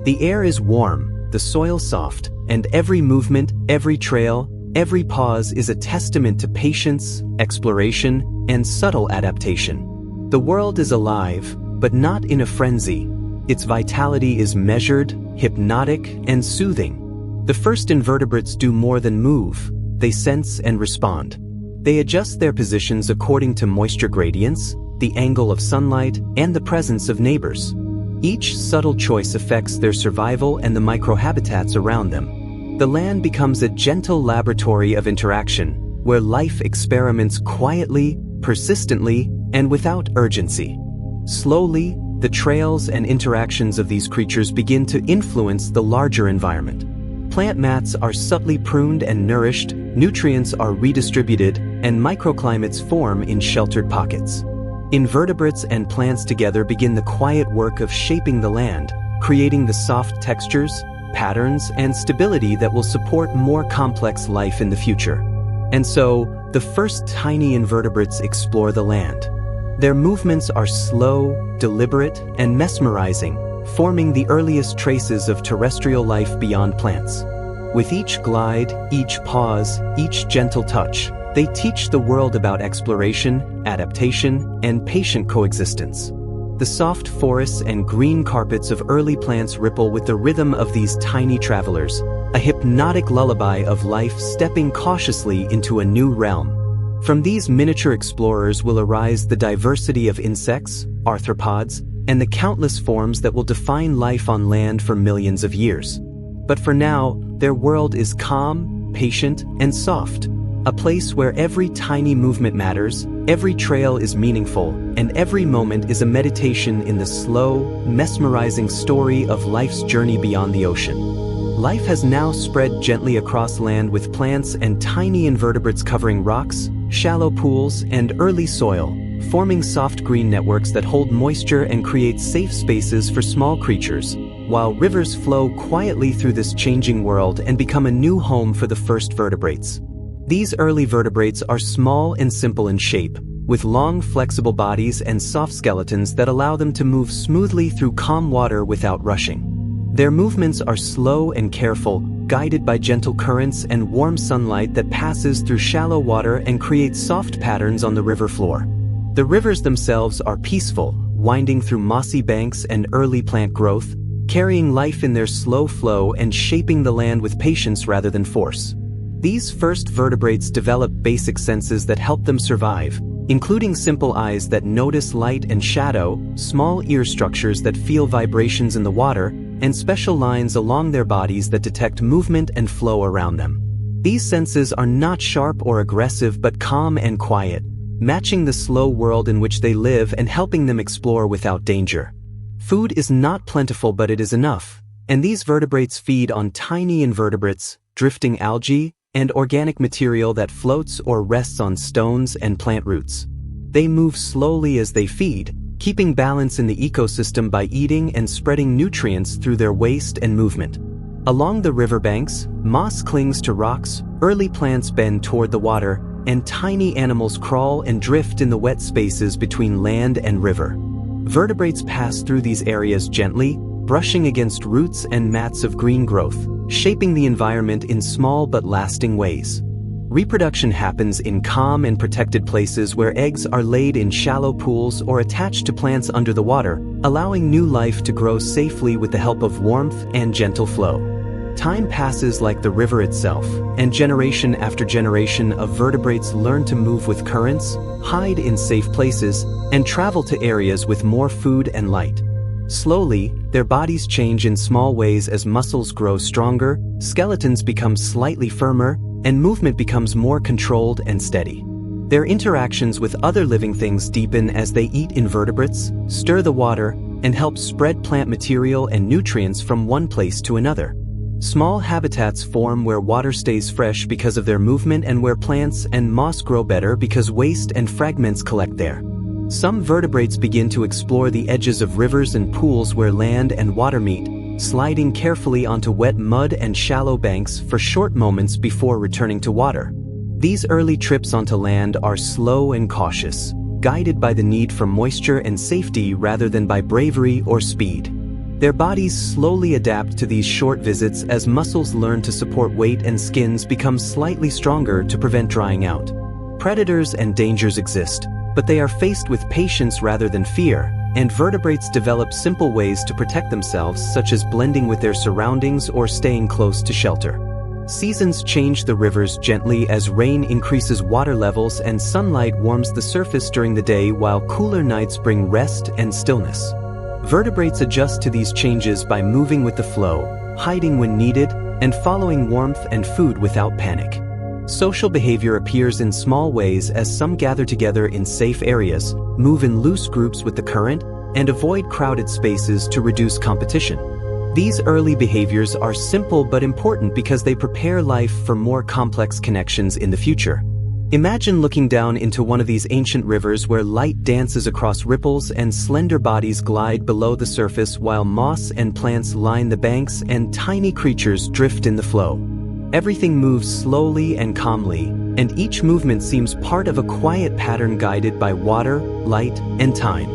The air is warm, the soil soft, and every movement, every trail, every pause is a testament to patience, exploration, and subtle adaptation. The world is alive, but not in a frenzy. Its vitality is measured, hypnotic, and soothing. The first invertebrates do more than move, they sense and respond. They adjust their positions according to moisture gradients, the angle of sunlight, and the presence of neighbors. Each subtle choice affects their survival and the microhabitats around them. The land becomes a gentle laboratory of interaction, where life experiments quietly, persistently, and without urgency. Slowly, the trails and interactions of these creatures begin to influence the larger environment. Plant mats are subtly pruned and nourished, nutrients are redistributed, and microclimates form in sheltered pockets. Invertebrates and plants together begin the quiet work of shaping the land, creating the soft textures, patterns, and stability that will support more complex life in the future. And so, the first tiny invertebrates explore the land. Their movements are slow, deliberate, and mesmerizing, forming the earliest traces of terrestrial life beyond plants. With each glide, each pause, each gentle touch, they teach the world about exploration, adaptation, and patient coexistence. The soft forests and green carpets of early plants ripple with the rhythm of these tiny travelers, a hypnotic lullaby of life stepping cautiously into a new realm. From these miniature explorers will arise the diversity of insects, arthropods, and the countless forms that will define life on land for millions of years. But for now, their world is calm, patient, and soft. A place where every tiny movement matters, every trail is meaningful, and every moment is a meditation in the slow, mesmerizing story of life's journey beyond the ocean. Life has now spread gently across land with plants and tiny invertebrates covering rocks, shallow pools, and early soil, forming soft green networks that hold moisture and create safe spaces for small creatures, while rivers flow quietly through this changing world and become a new home for the first vertebrates. These early vertebrates are small and simple in shape, with long flexible bodies and soft skeletons that allow them to move smoothly through calm water without rushing. Their movements are slow and careful, guided by gentle currents and warm sunlight that passes through shallow water and creates soft patterns on the river floor. The rivers themselves are peaceful, winding through mossy banks and early plant growth, carrying life in their slow flow and shaping the land with patience rather than force. These first vertebrates develop basic senses that help them survive, including simple eyes that notice light and shadow, small ear structures that feel vibrations in the water, and special lines along their bodies that detect movement and flow around them. These senses are not sharp or aggressive but calm and quiet, matching the slow world in which they live and helping them explore without danger. Food is not plentiful, but it is enough, and these vertebrates feed on tiny invertebrates, drifting algae, and organic material that floats or rests on stones and plant roots. They move slowly as they feed, keeping balance in the ecosystem by eating and spreading nutrients through their waste and movement. Along the riverbanks, moss clings to rocks, early plants bend toward the water, and tiny animals crawl and drift in the wet spaces between land and river. Vertebrates pass through these areas gently, brushing against roots and mats of green growth, shaping the environment in small but lasting ways. Reproduction happens in calm and protected places where eggs are laid in shallow pools or attached to plants under the water, allowing new life to grow safely with the help of warmth and gentle flow. Time passes like the river itself, and generation after generation of vertebrates learn to move with currents, hide in safe places, and travel to areas with more food and light. Slowly, their bodies change in small ways as muscles grow stronger, skeletons become slightly firmer, and movement becomes more controlled and steady. Their interactions with other living things deepen as they eat invertebrates, stir the water, and help spread plant material and nutrients from one place to another. Small habitats form where water stays fresh because of their movement and where plants and moss grow better because waste and fragments collect there. Some vertebrates begin to explore the edges of rivers and pools where land and water meet, sliding carefully onto wet mud and shallow banks for short moments before returning to water. These early trips onto land are slow and cautious, guided by the need for moisture and safety rather than by bravery or speed. Their bodies slowly adapt to these short visits as muscles learn to support weight and skins become slightly stronger to prevent drying out. Predators and dangers exist, but they are faced with patience rather than fear, and vertebrates develop simple ways to protect themselves, such as blending with their surroundings or staying close to shelter. Seasons change the rivers gently as rain increases water levels and sunlight warms the surface during the day, while cooler nights bring rest and stillness. Vertebrates adjust to these changes by moving with the flow, hiding when needed, and following warmth and food without panic. Social behavior appears in small ways as some gather together in safe areas, move in loose groups with the current, and avoid crowded spaces to reduce competition. These early behaviors are simple but important because they prepare life for more complex connections in the future. Imagine looking down into one of these ancient rivers where light dances across ripples and slender bodies glide below the surface while moss and plants line the banks and tiny creatures drift in the flow. Everything moves slowly and calmly, and each movement seems part of a quiet pattern guided by water, light, and time.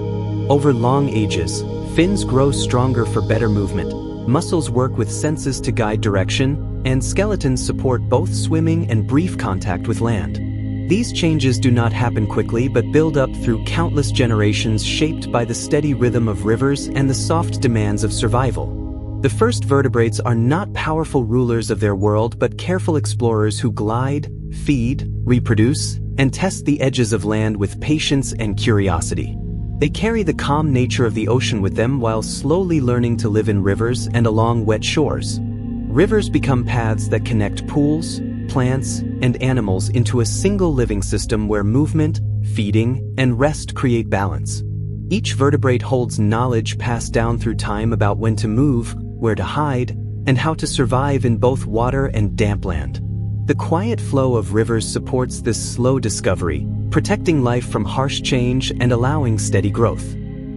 Over long ages, fins grow stronger for better movement, muscles work with senses to guide direction, and skeletons support both swimming and brief contact with land. These changes do not happen quickly but build up through countless generations, shaped by the steady rhythm of rivers and the soft demands of survival. The first vertebrates are not powerful rulers of their world but careful explorers who glide, feed, reproduce, and test the edges of land with patience and curiosity. They carry the calm nature of the ocean with them while slowly learning to live in rivers and along wet shores. Rivers become paths that connect pools, plants, and animals into a single living system where movement, feeding, and rest create balance. Each vertebrate holds knowledge passed down through time about when to move, where to hide, and how to survive in both water and damp land. The quiet flow of rivers supports this slow discovery, protecting life from harsh change and allowing steady growth.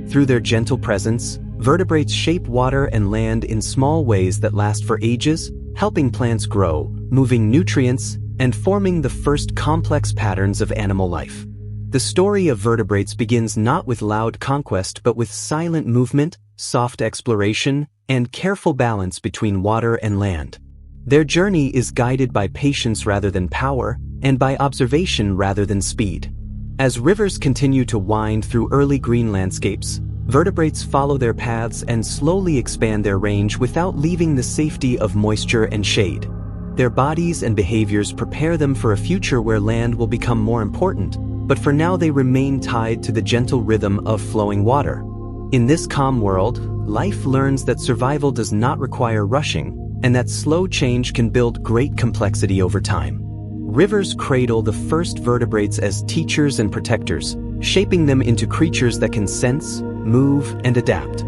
Through their gentle presence, vertebrates shape water and land in small ways that last for ages, helping plants grow, moving nutrients, and forming the first complex patterns of animal life. The story of vertebrates begins not with loud conquest but with silent movement, soft exploration, and careful balance between water and land. Their journey is guided by patience rather than power, and by observation rather than speed. As rivers continue to wind through early green landscapes, vertebrates follow their paths and slowly expand their range without leaving the safety of moisture and shade. Their bodies and behaviors prepare them for a future where land will become more important, but for now they remain tied to the gentle rhythm of flowing water. In this calm world, life learns that survival does not require rushing, and that slow change can build great complexity over time. Rivers cradle the first vertebrates as teachers and protectors, shaping them into creatures that can sense, move, and adapt.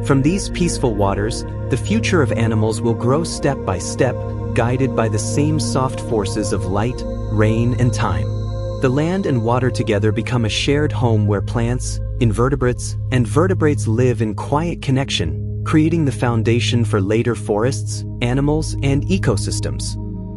From these peaceful waters, the future of animals will grow step by step, guided by the same soft forces of light, rain, and time. The land and water together become a shared home where plants, invertebrates, and vertebrates live in quiet connection, creating the foundation for later forests, animals, and ecosystems.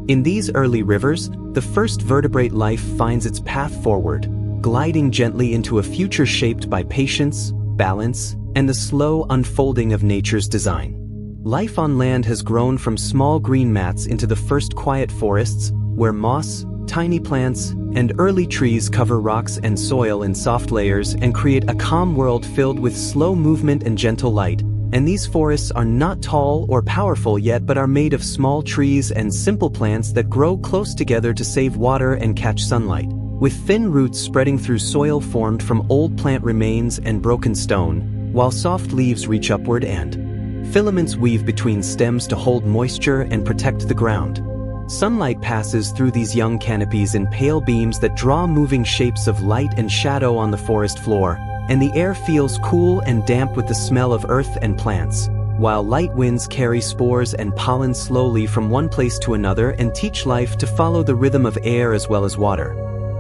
In these early rivers, the first vertebrate life finds its path forward, gliding gently into a future shaped by patience, balance, and the slow unfolding of nature's design. Life on land has grown from small green mats into the first quiet forests, where moss, tiny plants, and early trees cover rocks and soil in soft layers and create a calm world filled with slow movement and gentle light. And these forests are not tall or powerful yet but are made of small trees and simple plants that grow close together to save water and catch sunlight. With thin roots spreading through soil formed from old plant remains and broken stone, while soft leaves reach upward and filaments weave between stems to hold moisture and protect the ground. Sunlight passes through these young canopies in pale beams that draw moving shapes of light and shadow on the forest floor, and the air feels cool and damp with the smell of earth and plants, while light winds carry spores and pollen slowly from one place to another and teach life to follow the rhythm of air as well as water.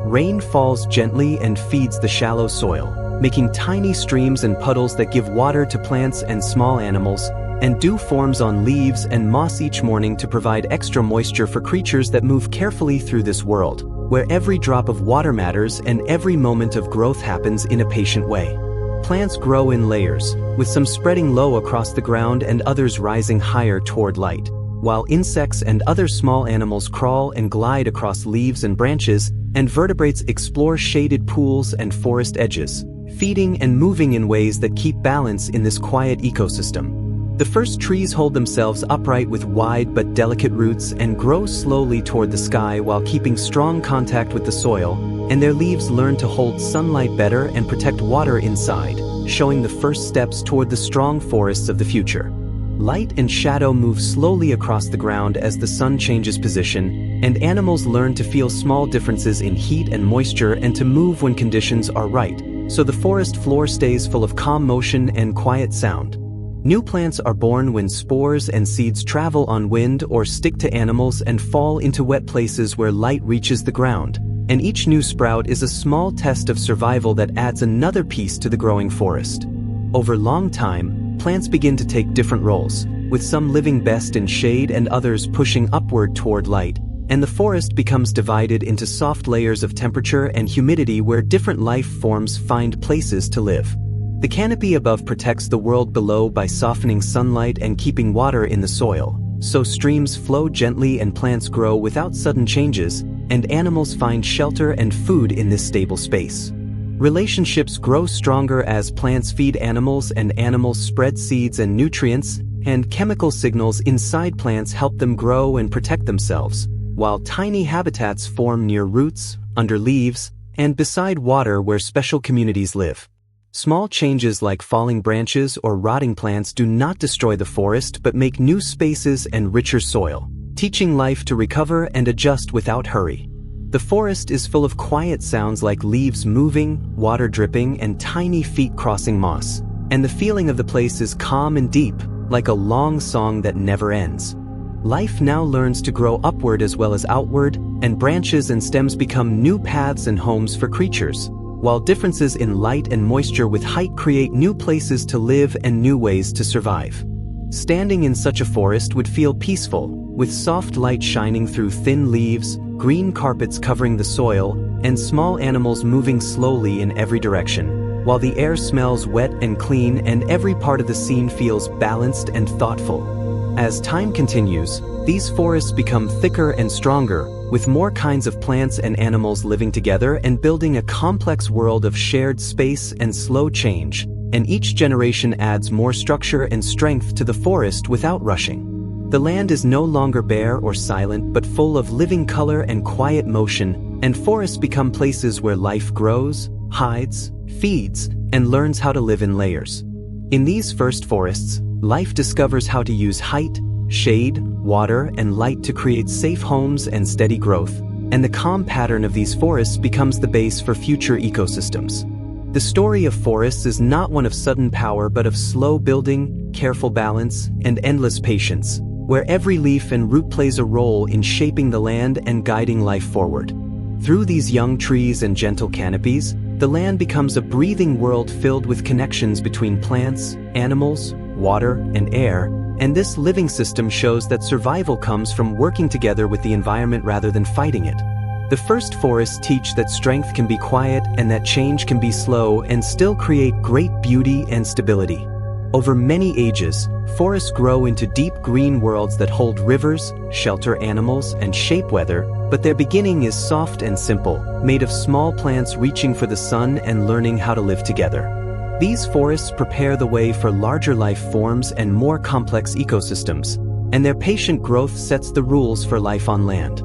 Rain falls gently and feeds the shallow soil, making tiny streams and puddles that give water to plants and small animals, and dew forms on leaves and moss each morning to provide extra moisture for creatures that move carefully through this world, where every drop of water matters and every moment of growth happens in a patient way. Plants grow in layers, with some spreading low across the ground and others rising higher toward light, while insects and other small animals crawl and glide across leaves and branches, and vertebrates explore shaded pools and forest edges, feeding and moving in ways that keep balance in this quiet ecosystem. The first trees hold themselves upright with wide but delicate roots and grow slowly toward the sky while keeping strong contact with the soil, and their leaves learn to hold sunlight better and protect water inside, showing the first steps toward the strong forests of the future. Light and shadow move slowly across the ground as the sun changes position, and animals learn to feel small differences in heat and moisture and to move when conditions are right, so the forest floor stays full of calm motion and quiet sound. New plants are born when spores and seeds travel on wind or stick to animals and fall into wet places where light reaches the ground, and each new sprout is a small test of survival that adds another piece to the growing forest. Over long time, plants begin to take different roles, with some living best in shade and others pushing upward toward light, and the forest becomes divided into soft layers of temperature and humidity where different life forms find places to live. The canopy above protects the world below by softening sunlight and keeping water in the soil, so streams flow gently and plants grow without sudden changes, and animals find shelter and food in this stable space. Relationships grow stronger as plants feed animals and animals spread seeds and nutrients, and chemical signals inside plants help them grow and protect themselves, while tiny habitats form near roots, under leaves, and beside water where special communities live. Small changes like falling branches or rotting plants do not destroy the forest but make new spaces and richer soil, teaching life to recover and adjust without hurry. The forest is full of quiet sounds like leaves moving, water dripping, and tiny feet crossing moss, and the feeling of the place is calm and deep, like a long song that never ends. Life now learns to grow upward as well as outward, and branches and stems become new paths and homes for creatures, while differences in light and moisture with height create new places to live and new ways to survive. Standing in such a forest would feel peaceful, with soft light shining through thin leaves, green carpets covering the soil, and small animals moving slowly in every direction, while the air smells wet and clean and every part of the scene feels balanced and thoughtful. As time continues, these forests become thicker and stronger, with more kinds of plants and animals living together and building a complex world of shared space and slow change, and each generation adds more structure and strength to the forest without rushing. The land is no longer bare or silent but full of living color and quiet motion, and forests become places where life grows, hides, feeds, and learns how to live in layers. In these first forests, life discovers how to use height, shade, water, and light to create safe homes and steady growth, and the calm pattern of these forests becomes the base for future ecosystems. The story of forests is not one of sudden power but of slow building, careful balance, and endless patience, where every leaf and root plays a role in shaping the land and guiding life forward. Through these young trees and gentle canopies, the land becomes a breathing world filled with connections between plants, animals, water, and air, and this living system shows that survival comes from working together with the environment rather than fighting it. The first forests teach that strength can be quiet and that change can be slow and still create great beauty and stability. Over many ages, forests grow into deep green worlds that hold rivers, shelter animals, and shape weather, but their beginning is soft and simple, made of small plants reaching for the sun and learning how to live together. These forests prepare the way for larger life forms and more complex ecosystems, and their patient growth sets the rules for life on land.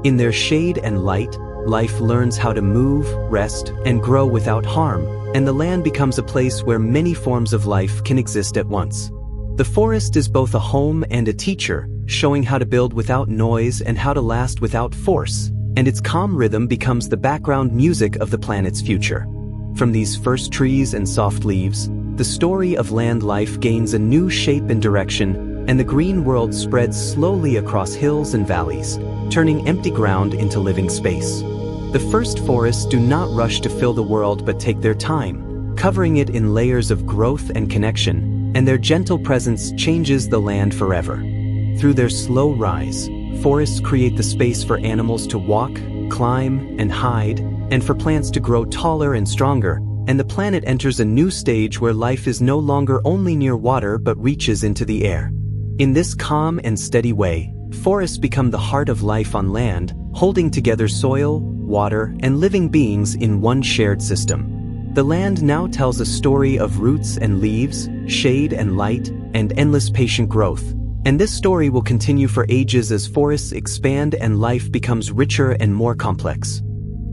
In their shade and light, life learns how to move, rest, and grow without harm, and the land becomes a place where many forms of life can exist at once. The forest is both a home and a teacher, showing how to build without noise and how to last without force, and its calm rhythm becomes the background music of the planet's future. From these first trees and soft leaves, the story of land life gains a new shape and direction, and the green world spreads slowly across hills and valleys, turning empty ground into living space. The first forests do not rush to fill the world but take their time, covering it in layers of growth and connection, and their gentle presence changes the land forever. Through their slow rise, forests create the space for animals to walk, climb, and hide, and for plants to grow taller and stronger, and the planet enters a new stage where life is no longer only near water but reaches into the air. In this calm and steady way, forests become the heart of life on land, holding together soil, water, and living beings in one shared system. The land now tells a story of roots and leaves, shade and light, and endless patient growth. And this story will continue for ages as forests expand and life becomes richer and more complex.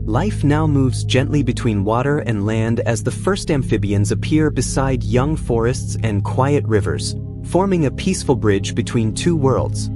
Life now moves gently between water and land as the first amphibians appear beside young forests and quiet rivers, forming a peaceful bridge between two worlds.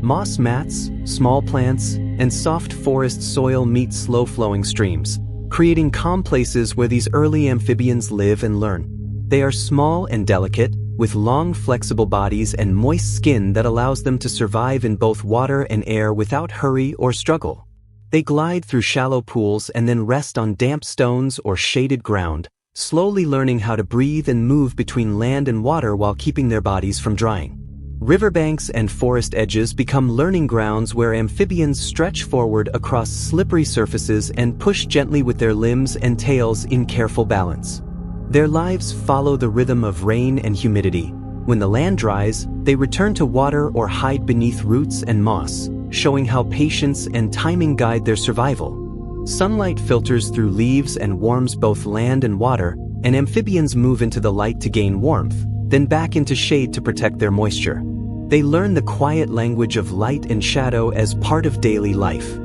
Moss mats, small plants, and soft forest soil meet slow-flowing streams, creating calm places where these early amphibians live and learn. They are small and delicate, with long, flexible bodies and moist skin that allows them to survive in both water and air without hurry or struggle. They glide through shallow pools and then rest on damp stones or shaded ground, slowly learning how to breathe and move between land and water while keeping their bodies from drying. Riverbanks and forest edges become learning grounds where amphibians stretch forward across slippery surfaces and push gently with their limbs and tails in careful balance. Their lives follow the rhythm of rain and humidity. When the land dries, they return to water or hide beneath roots and moss, showing how patience and timing guide their survival. Sunlight filters through leaves and warms both land and water, and amphibians move into the light to gain warmth, then back into shade to protect their moisture. They learn the quiet language of light and shadow as part of daily life.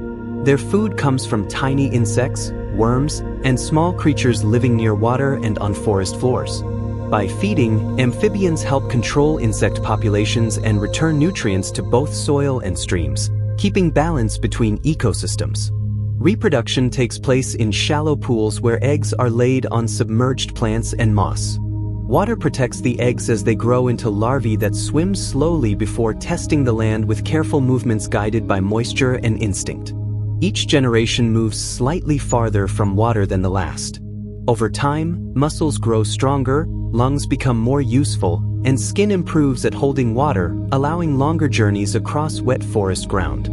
Their food comes from tiny insects, worms, and small creatures living near water and on forest floors. By feeding, amphibians help control insect populations and return nutrients to both soil and streams, keeping balance between ecosystems. Reproduction takes place in shallow pools where eggs are laid on submerged plants and moss. Water protects the eggs as they grow into larvae that swim slowly before testing the land with careful movements guided by moisture and instinct. Each generation moves slightly farther from water than the last. Over time, muscles grow stronger, lungs become more useful, and skin improves at holding water, allowing longer journeys across wet forest ground.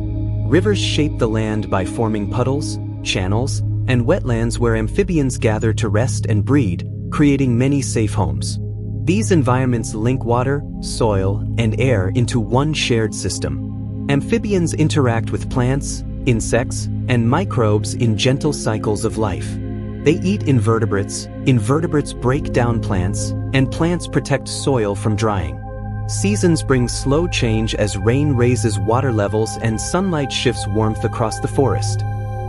Rivers shape the land by forming puddles, channels, and wetlands where amphibians gather to rest and breed, creating many safe homes. These environments link water, soil, and air into one shared system. Amphibians interact with plants, insects, and microbes in gentle cycles of life. They eat invertebrates, invertebrates break down plants, and plants protect soil from drying. Seasons bring slow change as rain raises water levels and sunlight shifts warmth across the forest.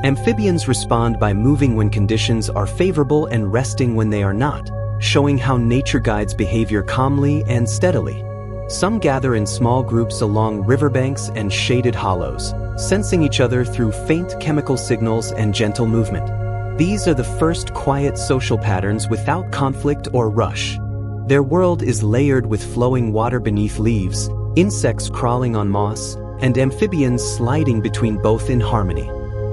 Amphibians respond by moving when conditions are favorable and resting when they are not, showing how nature guides behavior calmly and steadily. Some gather in small groups along riverbanks and shaded hollows, sensing each other through faint chemical signals and gentle movement. These are the first quiet social patterns without conflict or rush. Their world is layered with flowing water beneath leaves, insects crawling on moss, and amphibians sliding between both in harmony.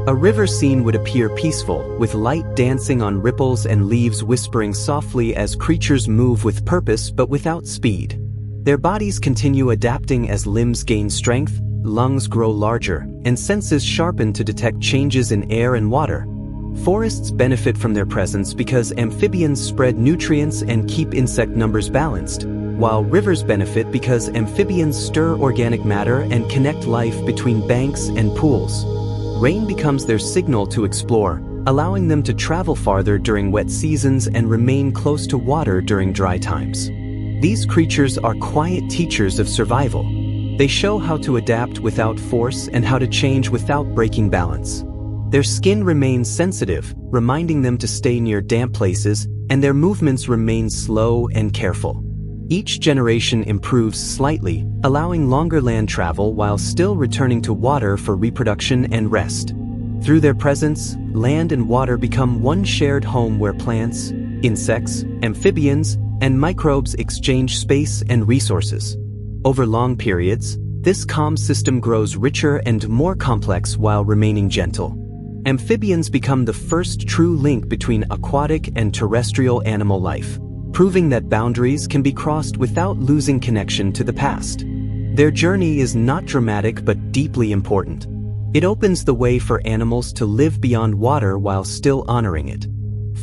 A river scene would appear peaceful, with light dancing on ripples and leaves whispering softly as creatures move with purpose but without speed. Their bodies continue adapting as limbs gain strength, lungs grow larger, and senses sharpen to detect changes in air and water. Forests benefit from their presence because amphibians spread nutrients and keep insect numbers balanced, while rivers benefit because amphibians stir organic matter and connect life between banks and pools. Rain becomes their signal to explore, allowing them to travel farther during wet seasons and remain close to water during dry times. These creatures are quiet teachers of survival. They show how to adapt without force and how to change without breaking balance. Their skin remains sensitive, reminding them to stay near damp places, and their movements remain slow and careful. Each generation improves slightly, allowing longer land travel while still returning to water for reproduction and rest. Through their presence, land and water become one shared home where plants, insects, amphibians, and microbes exchange space and resources. Over long periods, this calm system grows richer and more complex while remaining gentle. Amphibians become the first true link between aquatic and terrestrial animal life. proving that boundaries can be crossed without losing connection to the past. Their journey is not dramatic but deeply important. It opens the way for animals to live beyond water while still honoring it.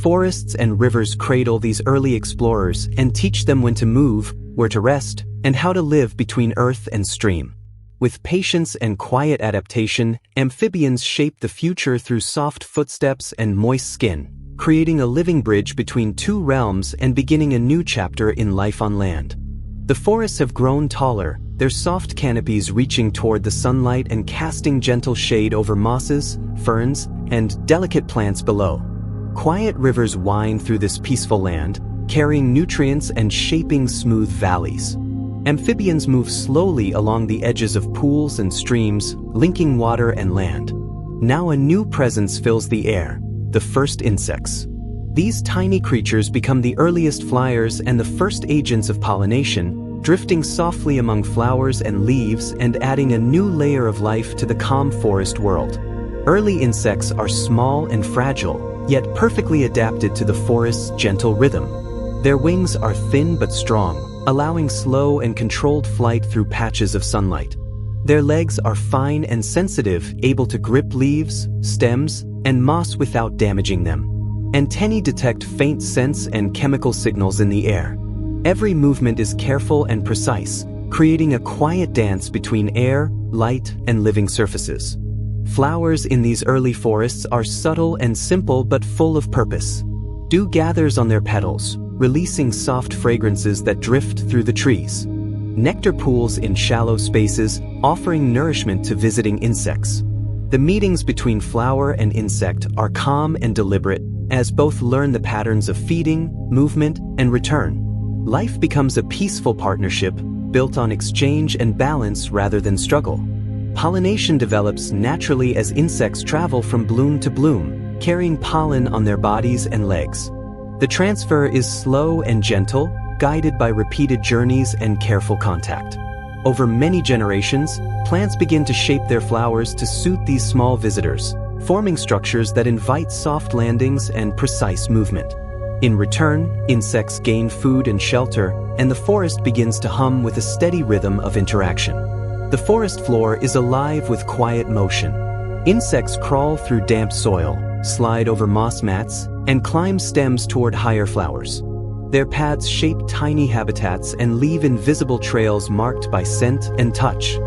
Forests and rivers cradle these early explorers and teach them when to move, where to rest, and how to live between earth and stream. With patience and quiet adaptation, amphibians shape the future through soft footsteps and moist skin, creating a living bridge between two realms and beginning a new chapter in life on land. The forests have grown taller, their soft canopies reaching toward the sunlight and casting gentle shade over mosses, ferns, and delicate plants below. Quiet rivers wind through this peaceful land, carrying nutrients and shaping smooth valleys. Amphibians move slowly along the edges of pools and streams, linking water and land. Now a new presence fills the air, the first insects. These tiny creatures become the earliest flyers and the first agents of pollination, drifting softly among flowers and leaves and adding a new layer of life to the calm forest world. Early insects are small and fragile, yet perfectly adapted to the forest's gentle rhythm. Their wings are thin but strong, allowing slow and controlled flight through patches of sunlight. Their legs are fine and sensitive, able to grip leaves, stems, and moss without damaging them. Antennae detect faint scents and chemical signals in the air. Every movement is careful and precise, creating a quiet dance between air, light, and living surfaces. Flowers in these early forests are subtle and simple but full of purpose. Dew gathers on their petals, releasing soft fragrances that drift through the trees. Nectar pools in shallow spaces, offering nourishment to visiting insects. The meetings between flower and insect are calm and deliberate, as both learn the patterns of feeding, movement, and return. Life becomes a peaceful partnership, built on exchange and balance rather than struggle. Pollination develops naturally as insects travel from bloom to bloom, carrying pollen on their bodies and legs. The transfer is slow and gentle, guided by repeated journeys and careful contact. Over many generations, plants begin to shape their flowers to suit these small visitors, forming structures that invite soft landings and precise movement. In return, insects gain food and shelter, and the forest begins to hum with a steady rhythm of interaction. The forest floor is alive with quiet motion. Insects crawl through damp soil, slide over moss mats, and climb stems toward higher flowers. Their paths shape tiny habitats and leave invisible trails marked by scent and touch.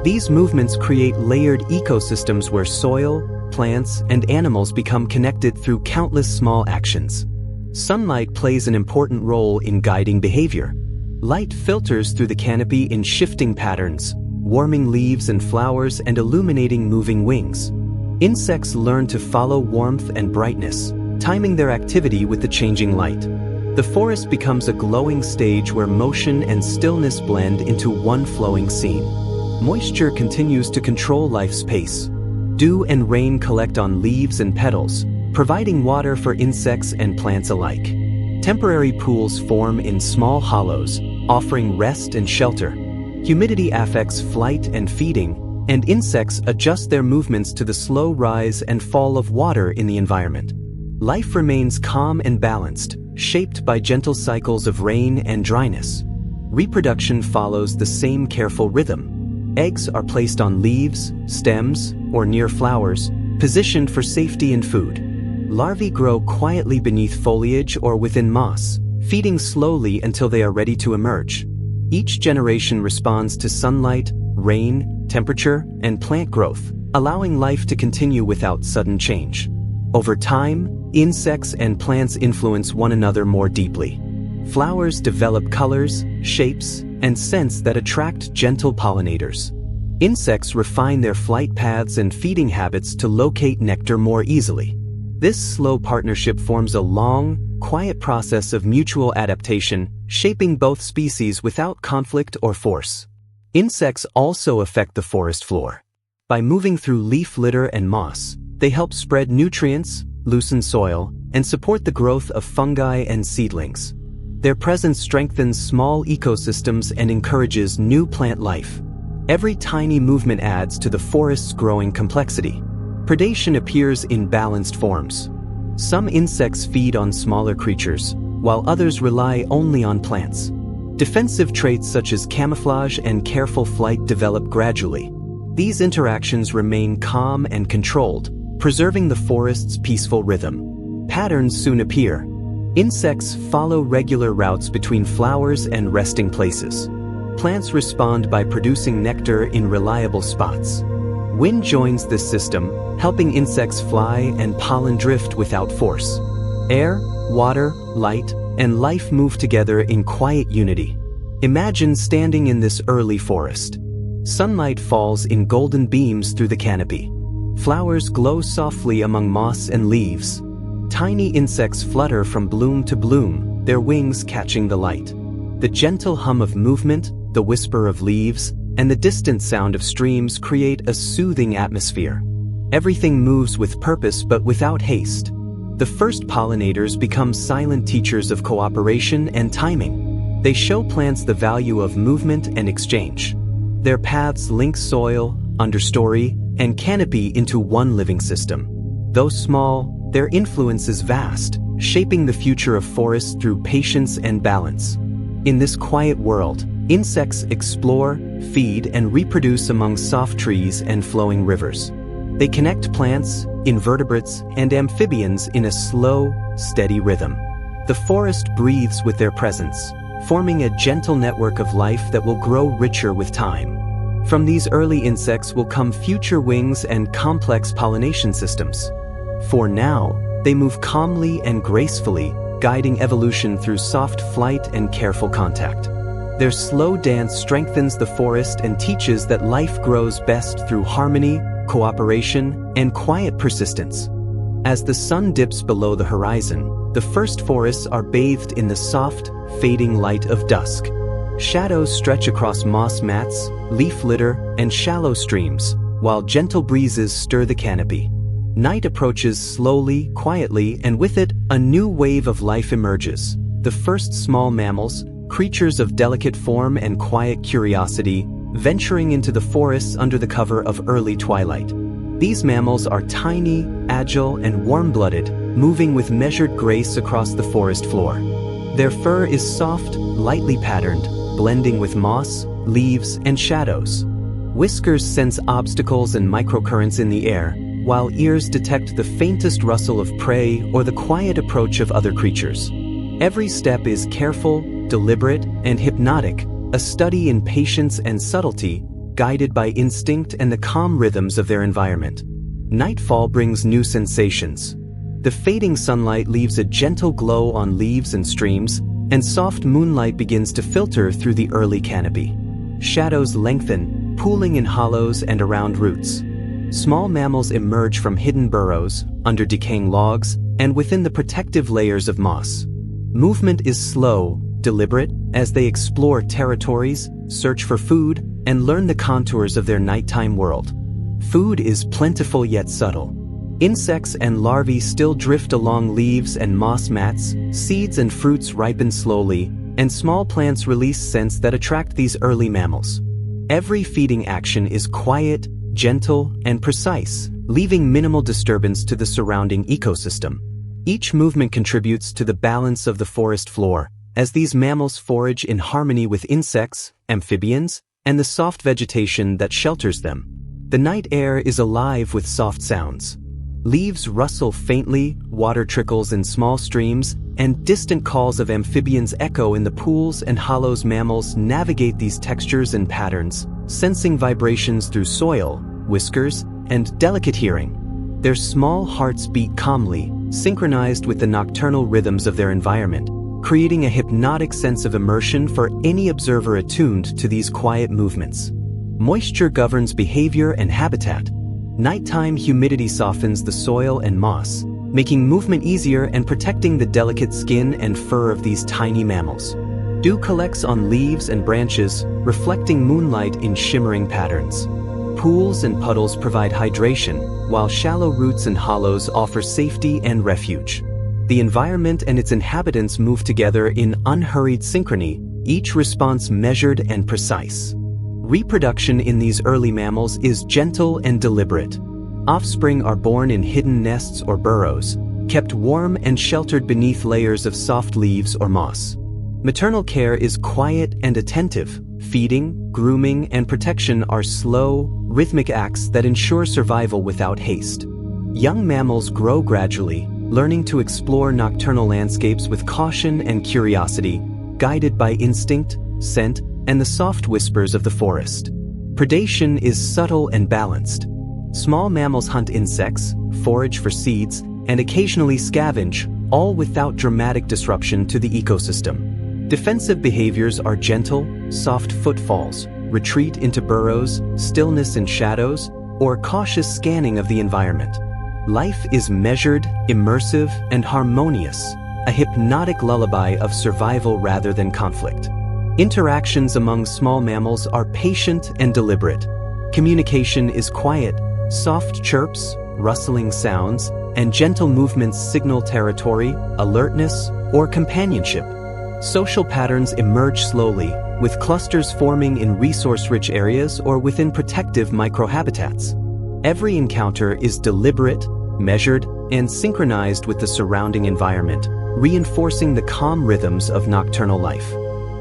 These movements create layered ecosystems where soil, plants, and animals become connected through countless small actions. Sunlight plays an important role in guiding behavior. Light filters through the canopy in shifting patterns, warming leaves and flowers and illuminating moving wings. Insects learn to follow warmth and brightness, timing their activity with the changing light. The forest becomes a glowing stage where motion and stillness blend into one flowing scene. Moisture continues to control life's pace. Dew and rain collect on leaves and petals, providing water for insects and plants alike. Temporary pools form in small hollows, offering rest and shelter. Humidity affects flight and feeding, and insects adjust their movements to the slow rise and fall of water in the environment. Life remains calm and balanced, shaped by gentle cycles of rain and dryness. Reproduction follows the same careful rhythm. Eggs are placed on leaves, stems, or near flowers, positioned for safety and food. Larvae grow quietly beneath foliage or within moss, feeding slowly until they are ready to emerge. Each generation responds to sunlight, rain, temperature, and plant growth, allowing life to continue without sudden change. Over time, insects and plants influence one another more deeply. Flowers develop colors, shapes, and scents that attract gentle pollinators. Insects refine their flight paths and feeding habits to locate nectar more easily. This slow partnership forms a long, quiet process of mutual adaptation, shaping both species without conflict or force. Insects also affect the forest floor. By moving through leaf litter and moss, they help spread nutrients, loosen soil, and support the growth of fungi and seedlings. Their presence strengthens small ecosystems and encourages new plant life. Every tiny movement adds to the forest's growing complexity. Predation appears in balanced forms. Some insects feed on smaller creatures, while others rely only on plants. Defensive traits such as camouflage and careful flight develop gradually. These interactions remain calm and controlled, preserving the forest's peaceful rhythm. Patterns soon appear. Insects follow regular routes between flowers and resting places. Plants respond by producing nectar in reliable spots. Wind joins this system, helping insects fly and pollen drift without force. Air, water, light, and life move together in quiet unity. Imagine standing in this early forest. Sunlight falls in golden beams through the canopy. Flowers glow softly among moss and leaves. Tiny insects flutter from bloom to bloom, their wings catching the light. The gentle hum of movement, the whisper of leaves, and the distant sound of streams create a soothing atmosphere. Everything moves with purpose but without haste. The first pollinators become silent teachers of cooperation and timing. They show plants the value of movement and exchange. Their paths link soil, understory, and canopy into one living system. Though small, their influence is vast, shaping the future of forests through patience and balance. In this quiet world, insects explore, feed, and reproduce among soft trees and flowing rivers. They connect plants, invertebrates, and amphibians in a slow, steady rhythm. The forest breathes with their presence, forming a gentle network of life that will grow richer with time. From these early insects will come future wings and complex pollination systems. For now, they move calmly and gracefully, guiding evolution through soft flight and careful contact. Their slow dance strengthens the forest and teaches that life grows best through harmony, cooperation, and quiet persistence. As the sun dips below the horizon, the first forests are bathed in the soft, fading light of dusk. Shadows stretch across moss mats, leaf litter, and shallow streams, while gentle breezes stir the canopy. Night approaches slowly, quietly, and with it, a new wave of life emerges. The first small mammals, creatures of delicate form and quiet curiosity, venturing into the forests under the cover of early twilight. These mammals are tiny, agile, and warm-blooded, moving with measured grace across the forest floor. Their fur is soft, lightly patterned, blending with moss, leaves, and shadows. Whiskers sense obstacles and microcurrents in the air, while ears detect the faintest rustle of prey or the quiet approach of other creatures. Every step is careful, deliberate, and hypnotic, a study in patience and subtlety, guided by instinct and the calm rhythms of their environment. Nightfall brings new sensations. The fading sunlight leaves a gentle glow on leaves and streams, and soft moonlight begins to filter through the early canopy. Shadows lengthen, pooling in hollows and around roots. Small mammals emerge from hidden burrows, under decaying logs, and within the protective layers of moss. Movement is slow, deliberate, as they explore territories, search for food, and learn the contours of their nighttime world. Food is plentiful yet subtle. Insects and larvae still drift along leaves and moss mats, seeds and fruits ripen slowly, and small plants release scents that attract these early mammals. Every feeding action is quiet, gentle, and precise, leaving minimal disturbance to the surrounding ecosystem. Each movement contributes to the balance of the forest floor, as these mammals forage in harmony with insects, amphibians, and the soft vegetation that shelters them. The night air is alive with soft sounds. Leaves rustle faintly, water trickles in small streams, and distant calls of amphibians echo in the pools and hollows. Mammals navigate these textures and patterns, sensing vibrations through soil, whiskers, and delicate hearing. Their small hearts beat calmly, synchronized with the nocturnal rhythms of their environment, creating a hypnotic sense of immersion for any observer attuned to these quiet movements. Moisture governs behavior and habitat. Nighttime humidity softens the soil and moss, making movement easier and protecting the delicate skin and fur of these tiny mammals. Dew collects on leaves and branches, reflecting moonlight in shimmering patterns. Pools and puddles provide hydration, while shallow roots and hollows offer safety and refuge. The environment and its inhabitants move together in unhurried synchrony, each response measured and precise. Reproduction in these early mammals is gentle and deliberate. Offspring are born in hidden nests or burrows, kept warm and sheltered beneath layers of soft leaves or moss. Maternal care is quiet and attentive. Feeding, grooming, and protection are slow, rhythmic acts that ensure survival without haste. Young mammals grow gradually, learning to explore nocturnal landscapes with caution and curiosity, guided by instinct, scent, and the soft whispers of the forest. Predation is subtle and balanced. Small mammals hunt insects, forage for seeds, and occasionally scavenge, all without dramatic disruption to the ecosystem. Defensive behaviors are gentle, soft footfalls, retreat into burrows, stillness in shadows, or cautious scanning of the environment. Life is measured, immersive, and harmonious, a hypnotic lullaby of survival rather than conflict. Interactions among small mammals are patient and deliberate. Communication is quiet. Soft chirps, rustling sounds, and gentle movements signal territory, alertness, or companionship. Social patterns emerge slowly, with clusters forming in resource-rich areas or within protective microhabitats. Every encounter is deliberate, measured, and synchronized with the surrounding environment, reinforcing the calm rhythms of nocturnal life.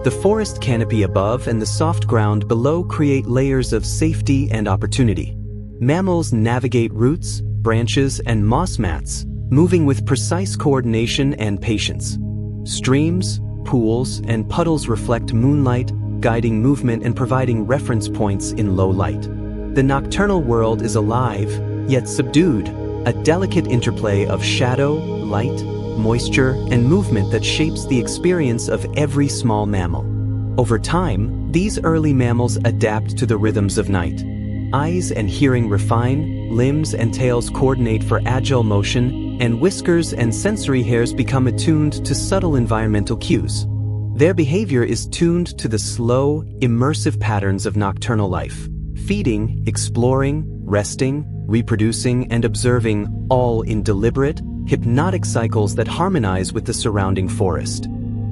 The forest canopy above and the soft ground below create layers of safety and opportunity. Mammals navigate roots, branches, and moss mats, moving with precise coordination and patience. Streams, pools, and puddles reflect moonlight, guiding movement and providing reference points in low light. The nocturnal world is alive, yet subdued, a delicate interplay of shadow, light, moisture, and movement that shapes the experience of every small mammal. Over time, these early mammals adapt to the rhythms of night. Eyes and hearing refine, limbs and tails coordinate for agile motion, and whiskers and sensory hairs become attuned to subtle environmental cues. Their behavior is tuned to the slow, immersive patterns of nocturnal life. Feeding, exploring, resting, reproducing, and observing, all in deliberate, hypnotic cycles that harmonize with the surrounding forest.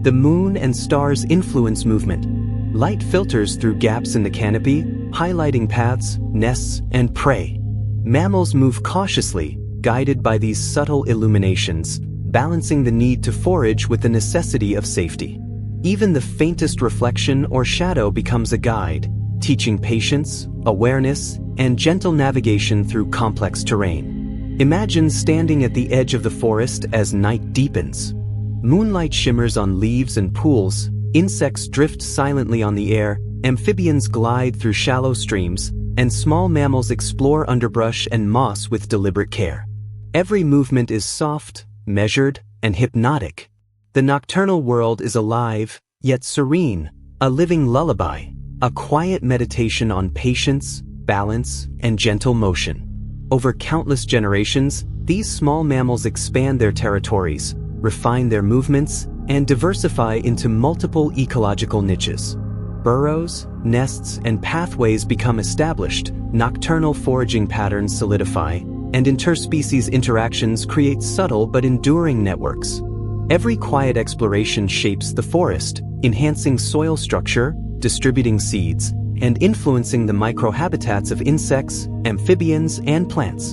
The moon and stars influence movement. Light filters through gaps in the canopy, highlighting paths, nests, and prey. Mammals move cautiously, guided by these subtle illuminations, balancing the need to forage with the necessity of safety. Even the faintest reflection or shadow becomes a guide, teaching patience, awareness, and gentle navigation through complex terrain. Imagine standing at the edge of the forest as night deepens. Moonlight shimmers on leaves and pools, insects drift silently on the air, amphibians glide through shallow streams, and small mammals explore underbrush and moss with deliberate care. Every movement is soft, measured, and hypnotic. The nocturnal world is alive, yet serene, a living lullaby, a quiet meditation on patience, balance, and gentle motion. Over countless generations, these small mammals expand their territories, refine their movements, and diversify into multiple ecological niches. Burrows, nests, and pathways become established, nocturnal foraging patterns solidify, and interspecies interactions create subtle but enduring networks. Every quiet exploration shapes the forest, enhancing soil structure, distributing seeds, and influencing the microhabitats of insects, amphibians, and plants.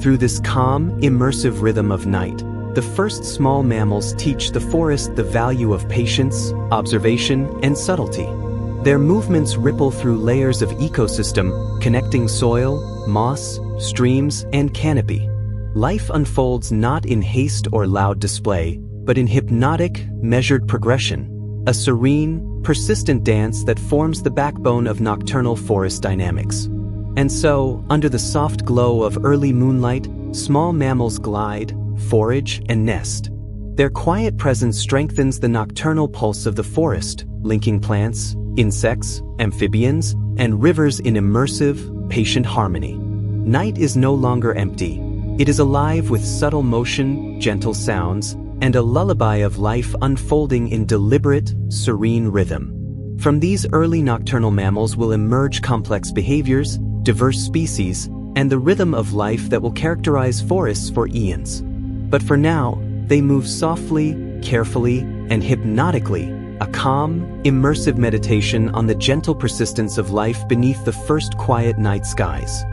Through this calm, immersive rhythm of night, the first small mammals teach the forest the value of patience, observation, and subtlety. Their movements ripple through layers of ecosystem, connecting soil, moss, streams, and canopy. Life unfolds not in haste or loud display, but in hypnotic, measured progression, a serene, persistent dance that forms the backbone of nocturnal forest dynamics. And so, under the soft glow of early moonlight, small mammals glide, forage, and nest. Their quiet presence strengthens the nocturnal pulse of the forest, linking plants, insects, amphibians, and rivers in immersive, patient harmony. Night is no longer empty. It is alive with subtle motion, gentle sounds, and a lullaby of life unfolding in deliberate, serene rhythm. From these early nocturnal mammals will emerge complex behaviors, diverse species, and the rhythm of life that will characterize forests for eons. But for now, they move softly, carefully, and hypnotically, a calm, immersive meditation on the gentle persistence of life beneath the first quiet night skies.